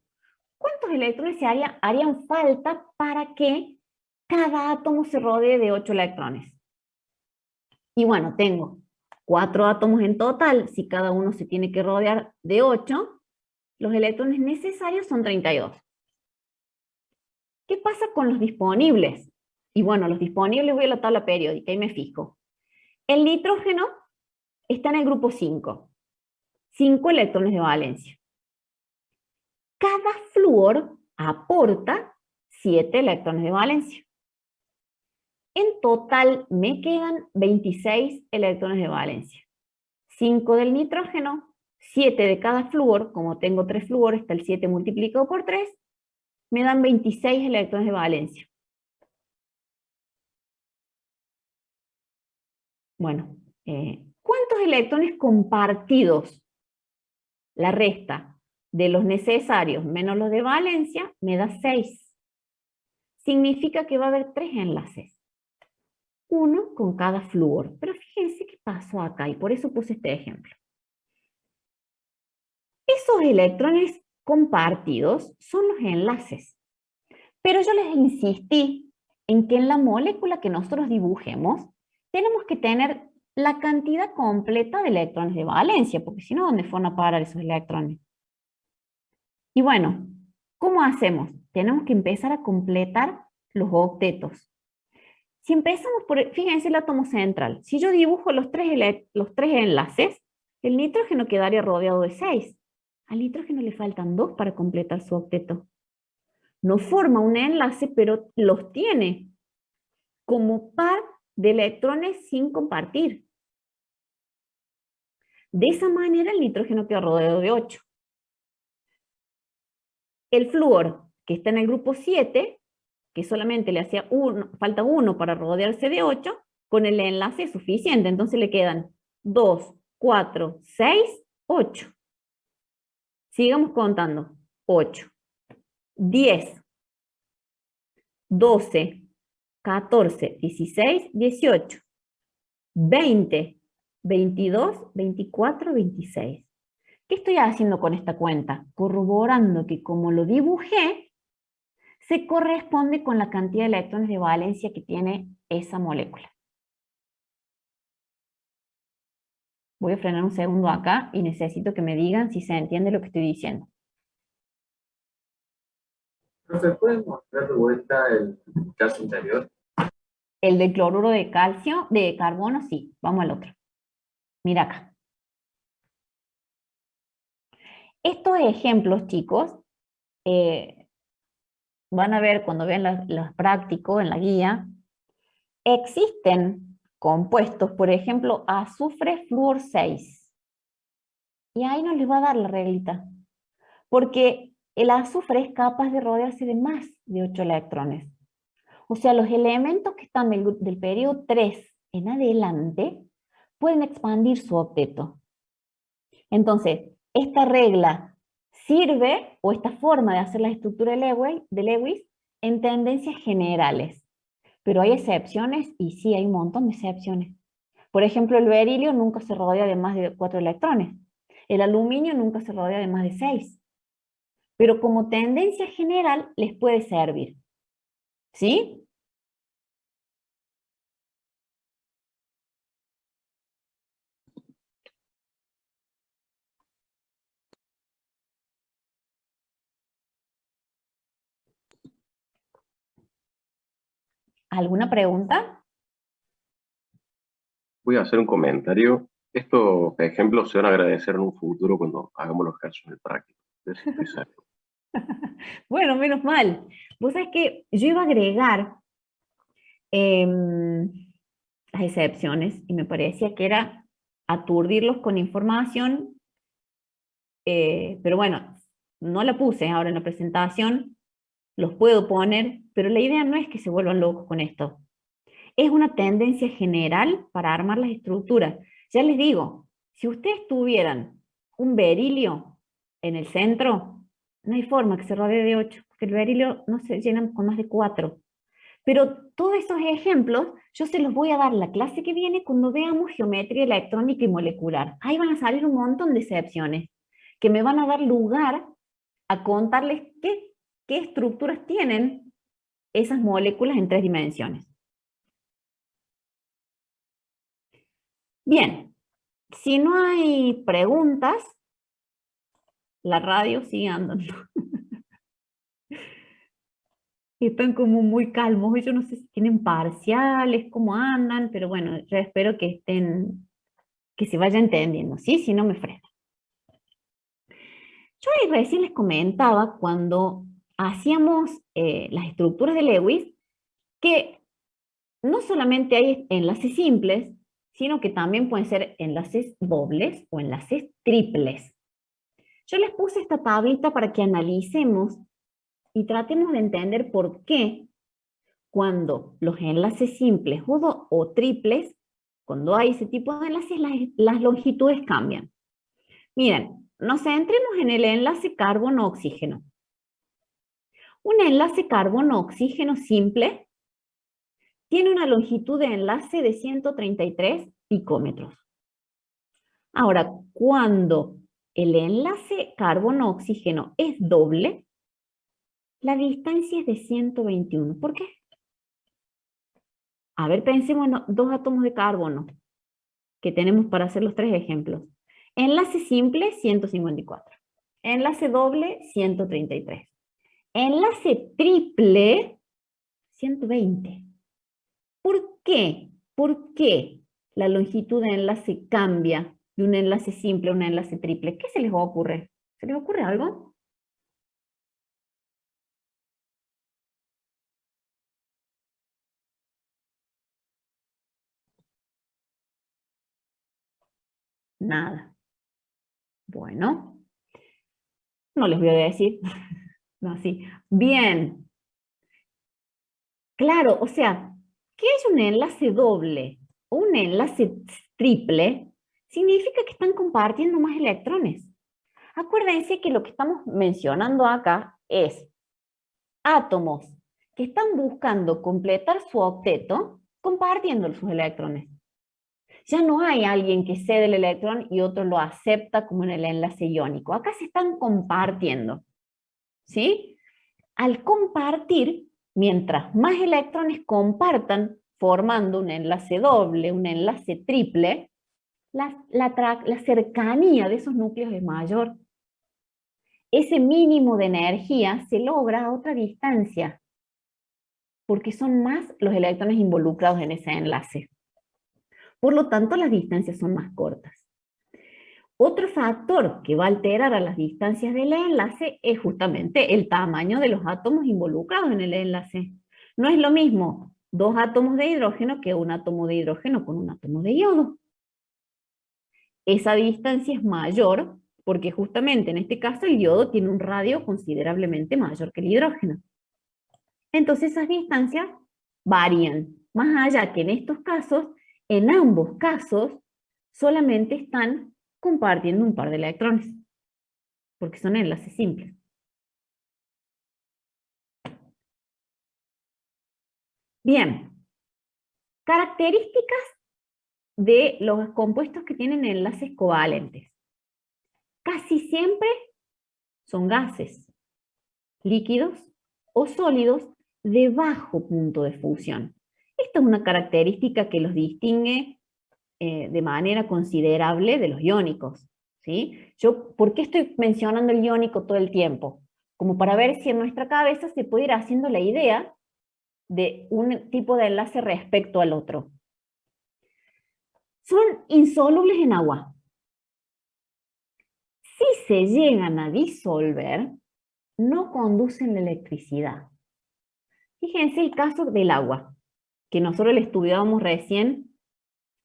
Speaker 1: ¿cuántos electrones harían falta para que cada átomo se rodee de 8 electrones? Y bueno, tengo 4 átomos en total, si cada uno se tiene que rodear de 8, los electrones necesarios son 32. ¿Qué pasa con los disponibles? Y bueno, los disponibles voy a la tabla periódica y me fijo. El nitrógeno está en el grupo 5. 5 electrones de valencia. Cada flúor aporta 7 electrones de valencia. En total me quedan 26 electrones de valencia. 5 del nitrógeno, 7 de cada flúor, como tengo 3 flúores, está el 7 multiplicado por 3, me dan 26 electrones de valencia. Bueno, ¿cuántos electrones compartidos? La resta de los necesarios menos los de valencia me da 6. Significa que va a haber 3 enlaces. Uno con cada flúor. Pero fíjense qué pasó acá y por eso puse este ejemplo. Esos electrones compartidos son los enlaces. Pero yo les insistí en que en la molécula que nosotros dibujemos tenemos que tener la cantidad completa de electrones de valencia, porque si no, ¿dónde fueron a parar esos electrones? Y bueno, ¿cómo hacemos? Tenemos que empezar a completar los octetos. Si empezamos por, fíjense el átomo central, si yo dibujo los tres enlaces, el nitrógeno quedaría rodeado de 6. Al nitrógeno le faltan 2 para completar su octeto. No forma un enlace, pero los tiene como par de electrones sin compartir. De esa manera el nitrógeno queda rodeado de 8. El flúor, que está en el grupo 7, que solamente le hacía falta 1 para rodearse de 8, con el enlace es suficiente. Entonces le quedan 2, 4, 6, 8. Sigamos contando. 8, 10, 12, 14, 16, 18, 20, 22, 24, 26. ¿Qué estoy haciendo con esta cuenta? Corroborando que como lo dibujé, se corresponde con la cantidad de electrones de valencia que tiene esa molécula. Voy a frenar un segundo acá y necesito que me digan si se entiende lo que estoy diciendo.
Speaker 3: ¿Se puede mostrar de vuelta el caso anterior?
Speaker 1: El de cloruro de calcio, de carbono, sí. Vamos al otro. Mira acá. Estos ejemplos, chicos, van a ver cuando vean los prácticos en la guía, existen compuestos, por ejemplo, azufre flúor 6. Y ahí no les va a dar la reglita. Porque el azufre es capaz de rodearse de más de 8 electrones. O sea, los elementos que están del periodo 3 en adelante pueden expandir su octeto. Entonces, esta regla sirve, o esta forma de hacer la estructura de Lewis, en tendencias generales. Pero hay excepciones, y sí, hay un montón de excepciones. Por ejemplo, el berilio nunca se rodea de más de 4 electrones. El aluminio nunca se rodea de más de 6. Pero como tendencia general les puede servir. ¿Sí? ¿Alguna pregunta?
Speaker 5: Voy a hacer un comentario. Estos ejemplos se van a agradecer en un futuro cuando hagamos los casos en el práctico.
Speaker 1: Bueno, menos mal. Vos sabés que yo iba a agregar las excepciones y me parecía que era aturdirlos con información, pero bueno, no la puse ahora en la presentación, los puedo poner, pero la idea no es que se vuelvan locos con esto. Es una tendencia general para armar las estructuras. Ya les digo, si ustedes tuvieran un berilio en el centro, no hay forma que se rodee de 8, porque el berilio no se llena con más de 4. Pero todos esos ejemplos yo se los voy a dar la clase que viene cuando veamos geometría electrónica y molecular. Ahí van a salir un montón de excepciones que me van a dar lugar a contarles qué estructuras tienen esas moléculas en 3 dimensiones. Bien, si no hay preguntas, la radio sigue andando. Están como muy calmos, yo no sé si tienen parciales, cómo andan, pero bueno, yo espero que se vaya entendiendo, ¿sí? Si no me freno. Yo ahí recién les comentaba cuando hacíamos las estructuras de Lewis, que no solamente hay enlaces simples, sino que también pueden ser enlaces dobles o enlaces triples. Yo les puse esta tablita para que analicemos y tratemos de entender por qué cuando los enlaces simples o triples, cuando hay ese tipo de enlaces, las longitudes cambian. Miren, nos centremos en el enlace carbono-oxígeno. Un enlace carbono-oxígeno simple tiene una longitud de enlace de 133 picómetros. Ahora, cuando el enlace carbono-oxígeno es doble, la distancia es de 121. ¿Por qué? A ver, pensemos en 2 átomos de carbono que tenemos para hacer los 3 ejemplos. Enlace simple, 154. Enlace doble, 133. Enlace triple, 120. ¿Por qué? ¿Por qué la longitud de enlace cambia de un enlace simple a un enlace triple? ¿Qué se les ocurre? ¿Se les ocurre algo? Nada. Bueno, no les voy a decir. No, sí. Bien. Claro, o sea, que haya un enlace doble o un enlace triple significa que están compartiendo más electrones. Acuérdense que lo que estamos mencionando acá es átomos que están buscando completar su octeto compartiendo sus electrones. Ya no hay alguien que cede el electrón y otro lo acepta como en el enlace iónico. Acá se están compartiendo. ¿Sí? Al compartir, mientras más electrones compartan formando un enlace doble, un enlace triple, la cercanía de esos núcleos es mayor. Ese mínimo de energía se logra a otra distancia, porque son más los electrones involucrados en ese enlace. Por lo tanto, las distancias son más cortas. Otro factor que va a alterar a las distancias del enlace es justamente el tamaño de los átomos involucrados en el enlace. No es lo mismo 2 átomos de hidrógeno que un átomo de hidrógeno con un átomo de yodo. Esa distancia es mayor porque justamente en este caso el yodo tiene un radio considerablemente mayor que el hidrógeno. Entonces esas distancias varían. Más allá que en estos casos, en ambos casos, solamente están compartiendo un par de electrones, porque son enlaces simples. Bien, características de los compuestos que tienen enlaces covalentes. Casi siempre son gases, líquidos o sólidos de bajo punto de fusión. Esta es una característica que los distingue de manera considerable de los iónicos. ¿Sí? ¿Por qué estoy mencionando el iónico todo el tiempo? Como para ver si en nuestra cabeza se puede ir haciendo la idea de un tipo de enlace respecto al otro. Son insolubles en agua. Si se llegan a disolver, no conducen la electricidad. Fíjense el caso del agua, que nosotros le estudiábamos recién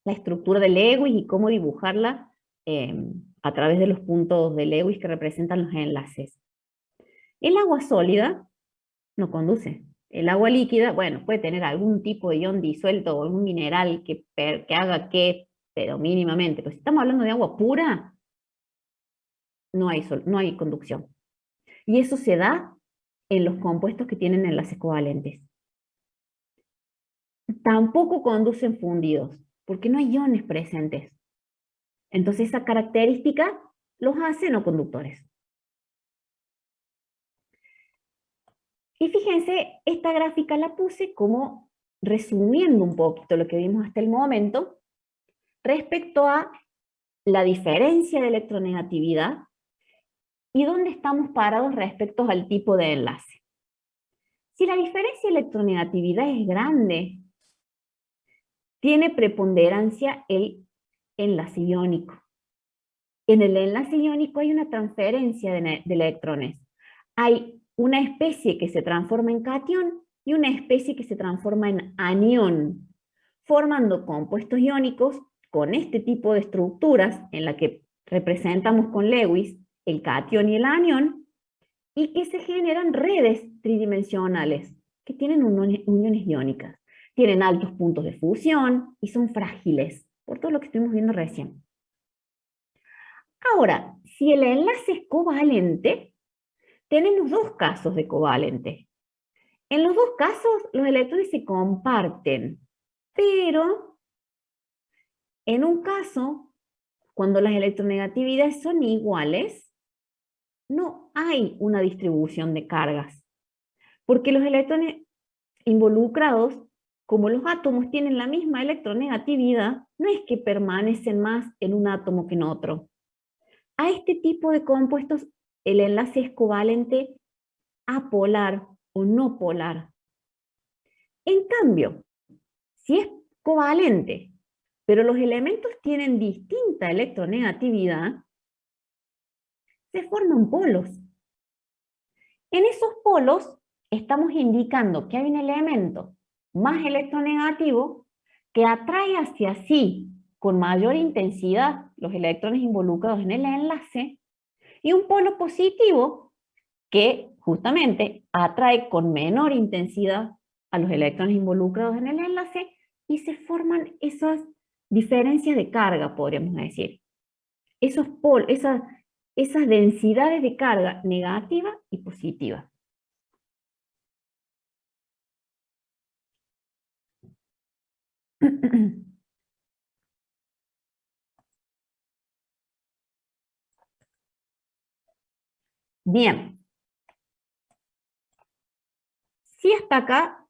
Speaker 1: la estructura de Lewis y cómo dibujarla a través de los puntos de Lewis que representan los enlaces. El agua sólida no conduce. El agua líquida, bueno, puede tener algún tipo de ion disuelto o algún mineral que haga que, pero mínimamente. Pero si estamos hablando de agua pura, no hay conducción. Y eso se da en los compuestos que tienen enlaces covalentes. tampoco conducen fundidos, porque no hay iones presentes. Entonces esa característica los hace no conductores. Y fíjense, esta gráfica la puse como resumiendo un poquito lo que vimos hasta el momento respecto a la diferencia de electronegatividad y dónde estamos parados respecto al tipo de enlace. Si la diferencia de electronegatividad es grande, tiene preponderancia el enlace iónico. En el enlace iónico hay una transferencia de electrones. Hay una especie que se transforma en catión y una especie que se transforma en anión, formando compuestos iónicos con este tipo de estructuras en la que representamos con Lewis el catión y el anión, y que se generan redes tridimensionales que tienen uniones iónicas. Tienen altos puntos de fusión y son frágiles, por todo lo que estuvimos viendo recién. Ahora, si el enlace es covalente, tenemos dos casos de covalente. En los dos casos, los electrones se comparten, pero en un caso, cuando las electronegatividades son iguales, no hay una distribución de cargas, porque los electrones involucrados, como los átomos tienen la misma electronegatividad, no es que permanecen más en un átomo que en otro. A este tipo de compuestos el enlace es covalente apolar o no polar. En cambio, si es covalente, pero los elementos tienen distinta electronegatividad, se forman polos. En esos polos estamos indicando que hay un elemento más electronegativo que atrae hacia sí con mayor intensidad los electrones involucrados en el enlace, y un polo positivo que justamente atrae con menor intensidad a los electrones involucrados en el enlace, y se forman esas diferencias de carga, podríamos decir. Esas densidades de carga negativa y positiva. Bien. Si hasta acá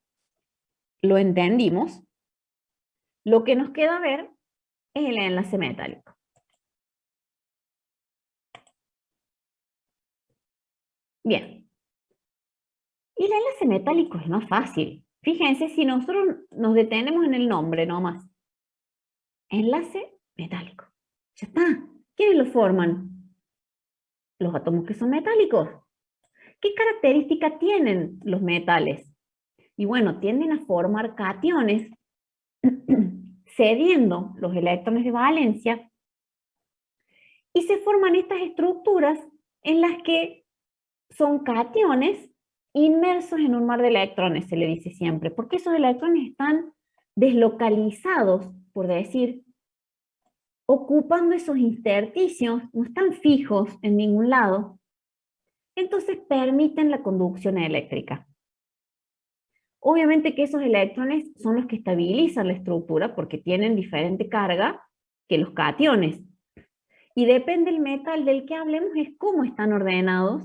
Speaker 1: lo entendimos, lo que nos queda ver es el enlace metálico. Bien. Y el enlace metálico es más fácil. Fíjense, si nosotros nos detenemos en el nombre nomás. Enlace metálico. Ya está. ¿Quiénes lo forman? Los átomos que son metálicos. ¿Qué características tienen los metales? Y bueno, tienden a formar cationes cediendo los electrones de valencia, y se forman estas estructuras en las que son cationes inmersos en un mar de electrones, se le dice siempre, porque esos electrones están deslocalizados, por decir, ocupando esos intersticios, no están fijos en ningún lado, entonces permiten la conducción eléctrica. Obviamente que esos electrones son los que estabilizan la estructura porque tienen diferente carga que los cationes. Y depende del metal del que hablemos es cómo están ordenados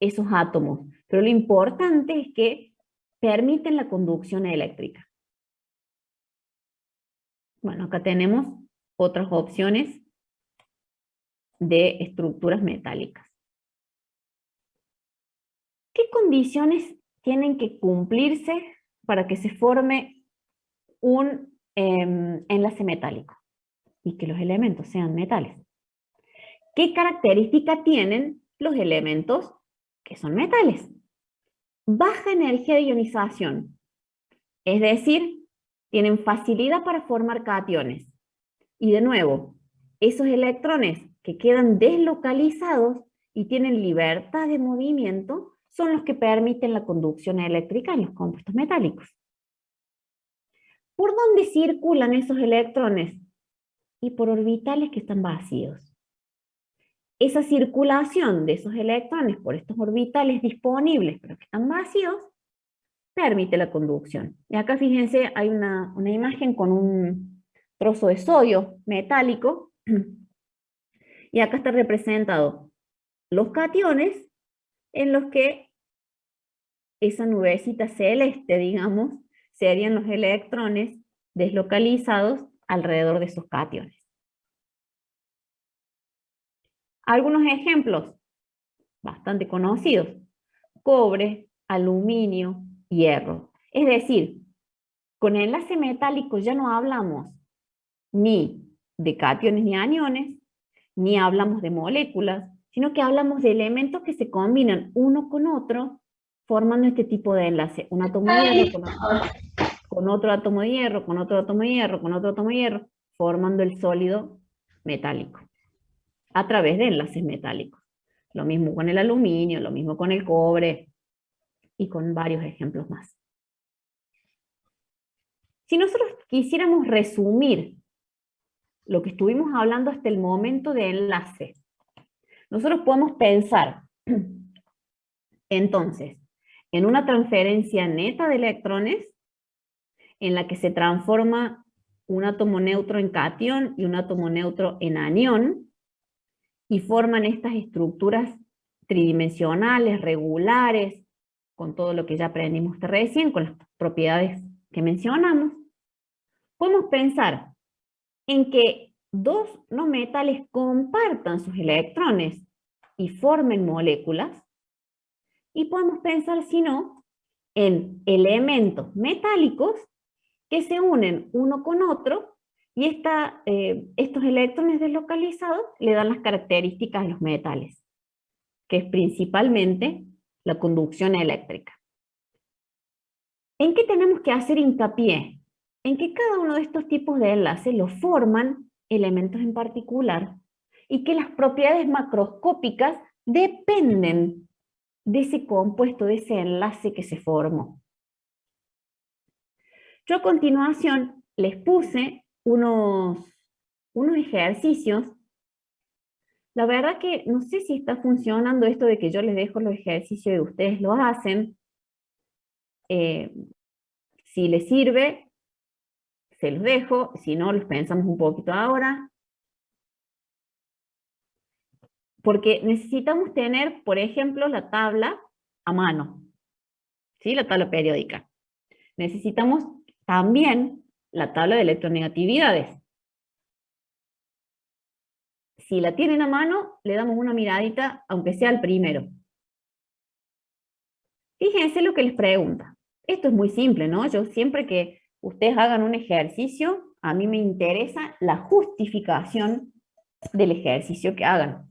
Speaker 1: esos átomos. Pero lo importante es que permiten la conducción eléctrica. Bueno, acá tenemos otras opciones de estructuras metálicas. ¿Qué condiciones tienen que cumplirse para que se forme un enlace metálico y que los elementos sean metales? ¿Qué característica tienen los elementos que son metales? Baja energía de ionización, es decir, tienen facilidad para formar cationes. Y de nuevo, esos electrones que quedan deslocalizados y tienen libertad de movimiento son los que permiten la conducción eléctrica en los compuestos metálicos. ¿Por dónde circulan esos electrones? Y por orbitales que están vacíos. Esa circulación de esos electrones por estos orbitales disponibles, pero que están vacíos, permite la conducción. Y acá fíjense, hay una imagen con un trozo de sodio metálico, y acá está representado los cationes en los que esa nubecita celeste, digamos, serían los electrones deslocalizados alrededor de esos cationes. Algunos ejemplos bastante conocidos: cobre, aluminio, hierro. Es decir, con enlace metálico ya no hablamos ni de cationes ni aniones, ni hablamos de moléculas, sino que hablamos de elementos que se combinan uno con otro, formando este tipo de enlace. Un átomo de hierro con otro átomo de hierro, con otro átomo de hierro, con otro átomo de hierro, formando el sólido metálico, a través de enlaces metálicos. Lo mismo con el aluminio, lo mismo con el cobre, y con varios ejemplos más. Si nosotros quisiéramos resumir lo que estuvimos hablando hasta el momento de enlace, nosotros podemos pensar, entonces, en una transferencia neta de electrones, en la que se transforma un átomo neutro en catión y un átomo neutro en anión, y forman estas estructuras tridimensionales, regulares, con todo lo que ya aprendimos recién, con las propiedades que mencionamos. Podemos pensar en que dos no metales compartan sus electrones y formen moléculas, y podemos pensar, si no, en elementos metálicos que se unen uno con otro, y estos electrones deslocalizados le dan las características de los metales, que es principalmente la conducción eléctrica. ¿En qué tenemos que hacer hincapié? En que cada uno de estos tipos de enlaces los forman elementos en particular, y que las propiedades macroscópicas dependen de ese compuesto, de ese enlace que se formó. Yo a continuación les puse unos ejercicios. La verdad que no sé si está funcionando esto de que yo les dejo los ejercicios y ustedes lo hacen. Si les sirve, se los dejo. Si no, los pensamos un poquito ahora. Porque necesitamos tener, por ejemplo, la tabla a mano, ¿sí? La tabla periódica. Necesitamos también la tabla de electronegatividades. Si la tienen a mano, le damos una miradita, aunque sea al primero. Fíjense lo que les pregunta. Esto es muy simple, ¿no? Yo siempre que ustedes hagan un ejercicio, a mí me interesa la justificación del ejercicio que hagan.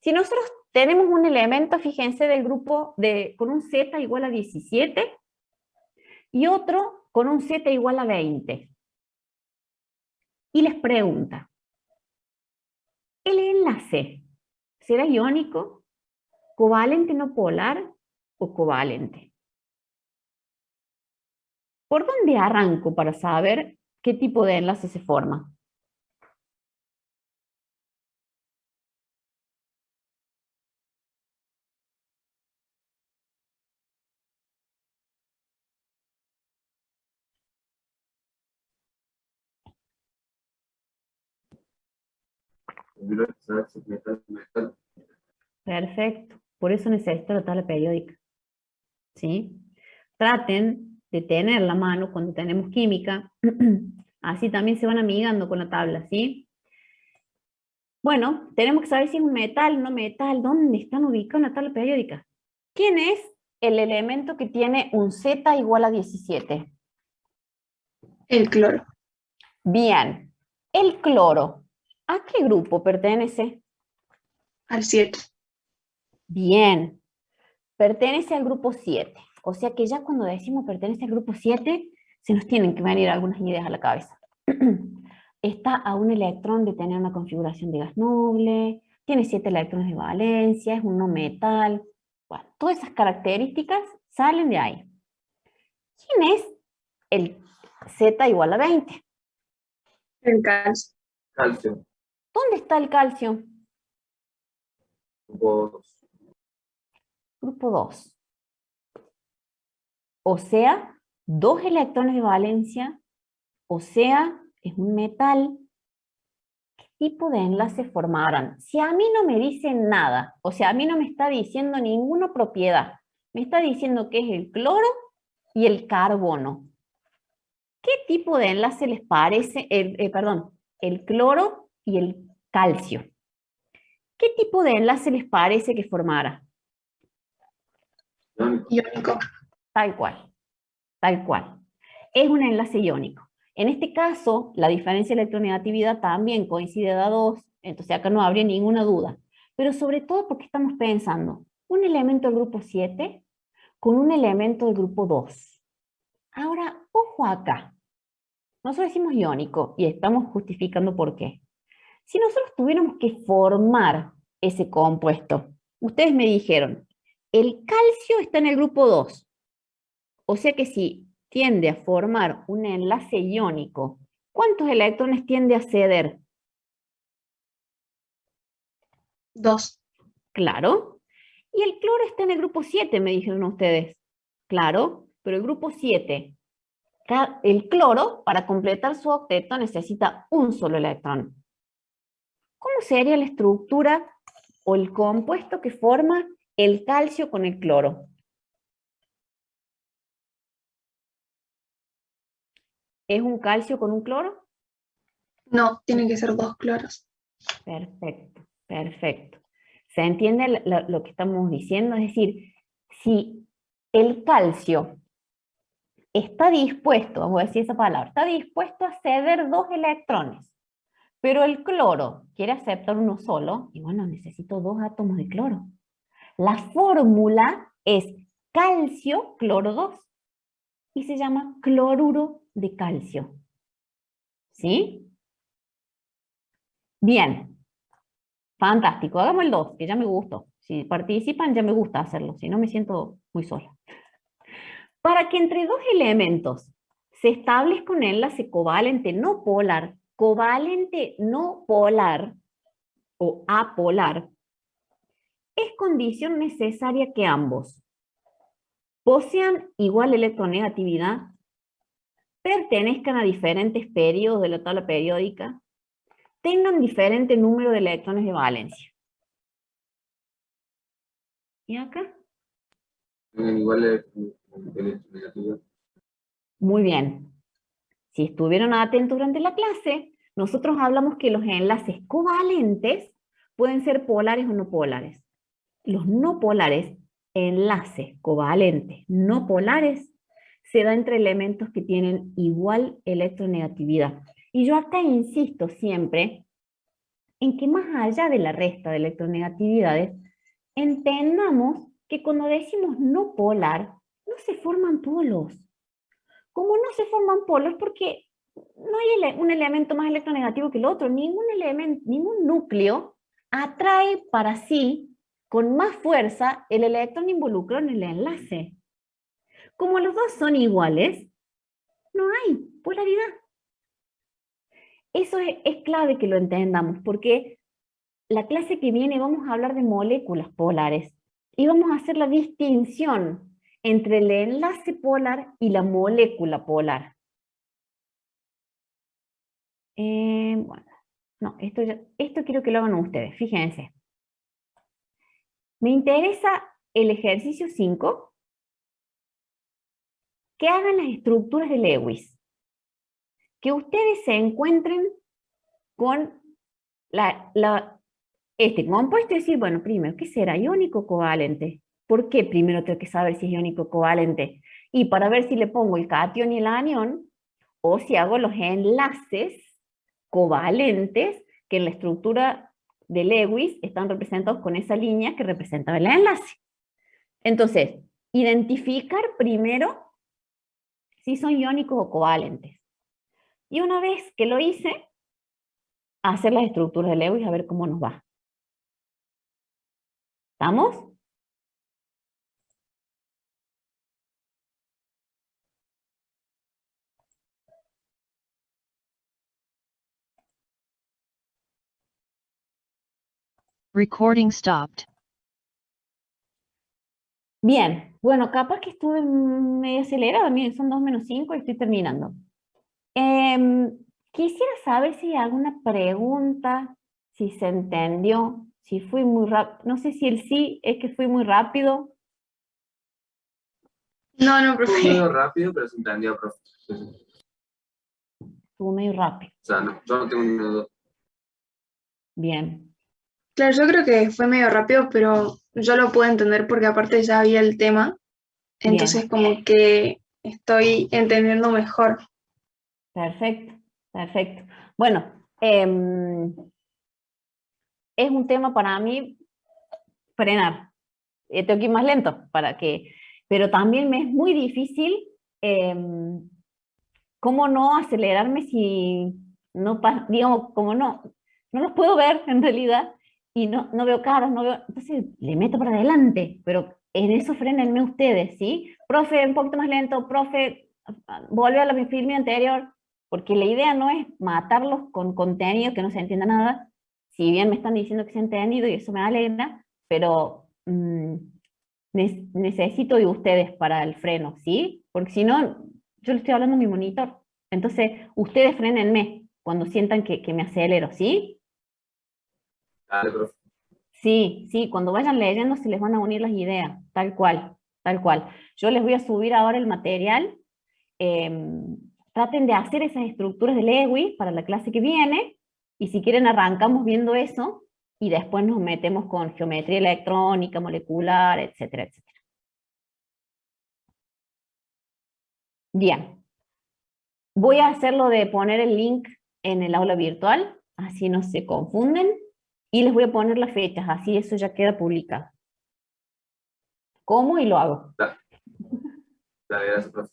Speaker 1: Si nosotros tenemos un elemento, fíjense, del grupo con un Z igual a 17 y otro con un Z igual a 20. Y les pregunta, ¿el enlace será iónico, covalente no polar o covalente? ¿Por dónde arranco para saber qué tipo de enlace se forma?
Speaker 3: Metal.
Speaker 1: Perfecto. Por eso necesito la tabla periódica. ¿Sí? Traten de tener la mano cuando tenemos química. Así también se van amigando con la tabla, ¿sí? Bueno, tenemos que saber si es un metal, no metal, dónde están ubicados en la tabla periódica. ¿Quién es el elemento que tiene un Z igual a 17?
Speaker 4: El cloro.
Speaker 1: Bien. El cloro, ¿a qué grupo pertenece?
Speaker 4: Al 7.
Speaker 1: Bien. Pertenece al grupo 7. O sea que ya cuando decimos pertenece al grupo 7, se nos tienen que venir algunas ideas a la cabeza. Está a un electrón de tener una configuración de gas noble, tiene 7 electrones de valencia, es un no metal. Bueno, todas esas características salen de ahí. ¿Quién es el Z igual a 20?
Speaker 4: El calcio.
Speaker 3: Calcio.
Speaker 1: ¿Dónde está el calcio?
Speaker 3: Grupo 2.
Speaker 1: Grupo 2. O sea, 2 electrones de valencia, o sea, es un metal. ¿Qué tipo de enlace formarán? Si a mí no me dicen nada, o sea, a mí no me está diciendo ninguna propiedad, me está diciendo que es el cloro y el carbono. ¿Qué tipo de enlace les parece? El cloro y el calcio. ¿Qué tipo de enlace les parece que formará?
Speaker 4: Iónico.
Speaker 1: Tal cual, tal cual. Es un enlace iónico. En este caso, la diferencia de electronegatividad también coincide de a 2, entonces acá no habría ninguna duda. Pero sobre todo porque estamos pensando un elemento del grupo 7 con un elemento del grupo 2. Ahora, ojo acá. Nosotros decimos iónico y estamos justificando por qué. Si nosotros tuviéramos que formar ese compuesto, ustedes me dijeron, el calcio está en el grupo 2. O sea que si tiende a formar un enlace iónico, ¿cuántos electrones tiende a ceder?
Speaker 4: 2.
Speaker 1: Claro. Y el cloro está en el grupo 7, me dijeron ustedes. Claro, pero el grupo 7, el cloro, para completar su octeto, necesita un solo electrón. ¿Cómo sería la estructura o el compuesto que forma el calcio con el cloro? ¿Es un calcio con un cloro?
Speaker 4: No, tienen que ser 2 cloros.
Speaker 1: Perfecto, perfecto. ¿Se entiende lo que estamos diciendo? Es decir, si el calcio está dispuesto, vamos a decir esa palabra, está dispuesto a ceder 2 electrones, pero el cloro quiere aceptar uno solo, y bueno, necesito 2 átomos de cloro. La fórmula es calcio cloro 2 y se llama cloruro de calcio. ¿Sí? Bien. Fantástico, hagamos el 2, que ya me gustó. Si participan, ya me gusta hacerlo, si no me siento muy sola. Para que entre 2 elementos se establezca un enlace covalente no polar o apolar, es condición necesaria que ambos posean igual electronegatividad, pertenezcan a diferentes periodos de la tabla periódica, tengan diferente número de electrones de valencia. ¿Y acá?
Speaker 3: Igual electronegatividad.
Speaker 1: Muy bien. Si estuvieron atentos durante la clase, nosotros hablamos que los enlaces covalentes pueden ser polares o no polares. Los no polares, enlaces covalentes no polares, se da entre elementos que tienen igual electronegatividad. Y yo acá insisto siempre en que más allá de la resta de electronegatividades, entendamos que cuando decimos no polar, no se forman polos. Como no se forman polos porque no hay un elemento más electronegativo que el otro, ningún núcleo atrae para sí con más fuerza el electrón involucrado en el enlace. Como los dos son iguales, no hay polaridad. Eso es clave que lo entendamos, porque la clase que viene vamos a hablar de moléculas polares y vamos a hacer la distinción entre el enlace polar y la molécula polar. Bueno, no, esto quiero que lo hagan ustedes, fíjense. Me interesa el ejercicio 5, que hagan las estructuras de Lewis. Que ustedes se encuentren con este compuesto y decir, bueno, primero, ¿qué será? ¿Iónico o covalente? ¿Por qué primero tengo que saber si es iónico o covalente? Y para ver si le pongo el catión y el anión, o si hago los enlaces covalentes que en la estructura de Lewis están representados con esa línea que representaba el enlace. Entonces, identificar primero si son iónicos o covalentes. Y una vez que lo hice, hacer las estructuras de Lewis a ver cómo nos va. ¿Estamos?
Speaker 2: Recording stopped.
Speaker 1: Bien. Bueno, capaz que estuve medio acelerada, miren, son 2 menos 5 y estoy terminando. Quisiera saber si hay alguna pregunta, si se entendió, si fui muy rápido. No sé si el sí es que fui muy rápido.
Speaker 4: No, no,
Speaker 3: Fue
Speaker 4: profe.
Speaker 3: medio rápido, pero se entendió, profe. Sí, sí.
Speaker 1: Estuvo medio rápido.
Speaker 3: O sea, no, yo no tengo ninguna duda.
Speaker 1: Bien.
Speaker 4: Claro, yo creo que fue medio rápido, pero yo lo puedo entender porque aparte ya había el tema, entonces
Speaker 1: Bien.
Speaker 4: como que estoy entendiendo mejor.
Speaker 1: Perfecto. Perfecto. Bueno, es un tema para mí frenar. Tengo que ir más lento pero también me es muy difícil cómo no acelerarme si no, digamos, como no los puedo ver en realidad y no veo caras, no veo, entonces le meto para adelante, pero en eso frenenme ustedes, ¿sí? Profe, un poquito más lento, profe, vuelve a la mi filme anterior, porque la idea no es matarlos con contenido que no se entienda nada, si bien me están diciendo que se ha entendido y eso me alegra, pero necesito de ustedes para el freno, ¿sí? Porque si no, yo le estoy hablando a mi monitor. Entonces, ustedes frenenme cuando sientan que me acelero, ¿sí?
Speaker 3: Dale, profe.
Speaker 1: Sí, sí, cuando vayan leyendo se les van a unir las ideas, tal cual, tal cual. Yo les voy a subir ahora el material. Traten de hacer esas estructuras de Lewis para la clase que viene, y si quieren arrancamos viendo eso, y después nos metemos con geometría electrónica, molecular, etcétera, etcétera. Bien. Voy a hacerlo de poner el link en el aula virtual, así no se confunden, y les voy a poner las fechas, así eso ya queda publicado. ¿Cómo? Y lo hago.
Speaker 3: Dale, dale, gracias, profe.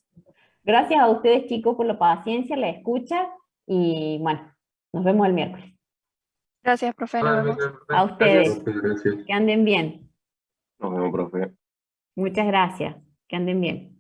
Speaker 1: Gracias a ustedes, chicos, por la paciencia, la escucha, y bueno, nos vemos el miércoles.
Speaker 4: Gracias, profe, nos vemos.
Speaker 3: Profe.
Speaker 1: A ustedes.
Speaker 3: Gracias.
Speaker 5: Profe, gracias.
Speaker 1: Que anden bien.
Speaker 5: Nos vemos, profe.
Speaker 1: Muchas gracias. Que anden bien.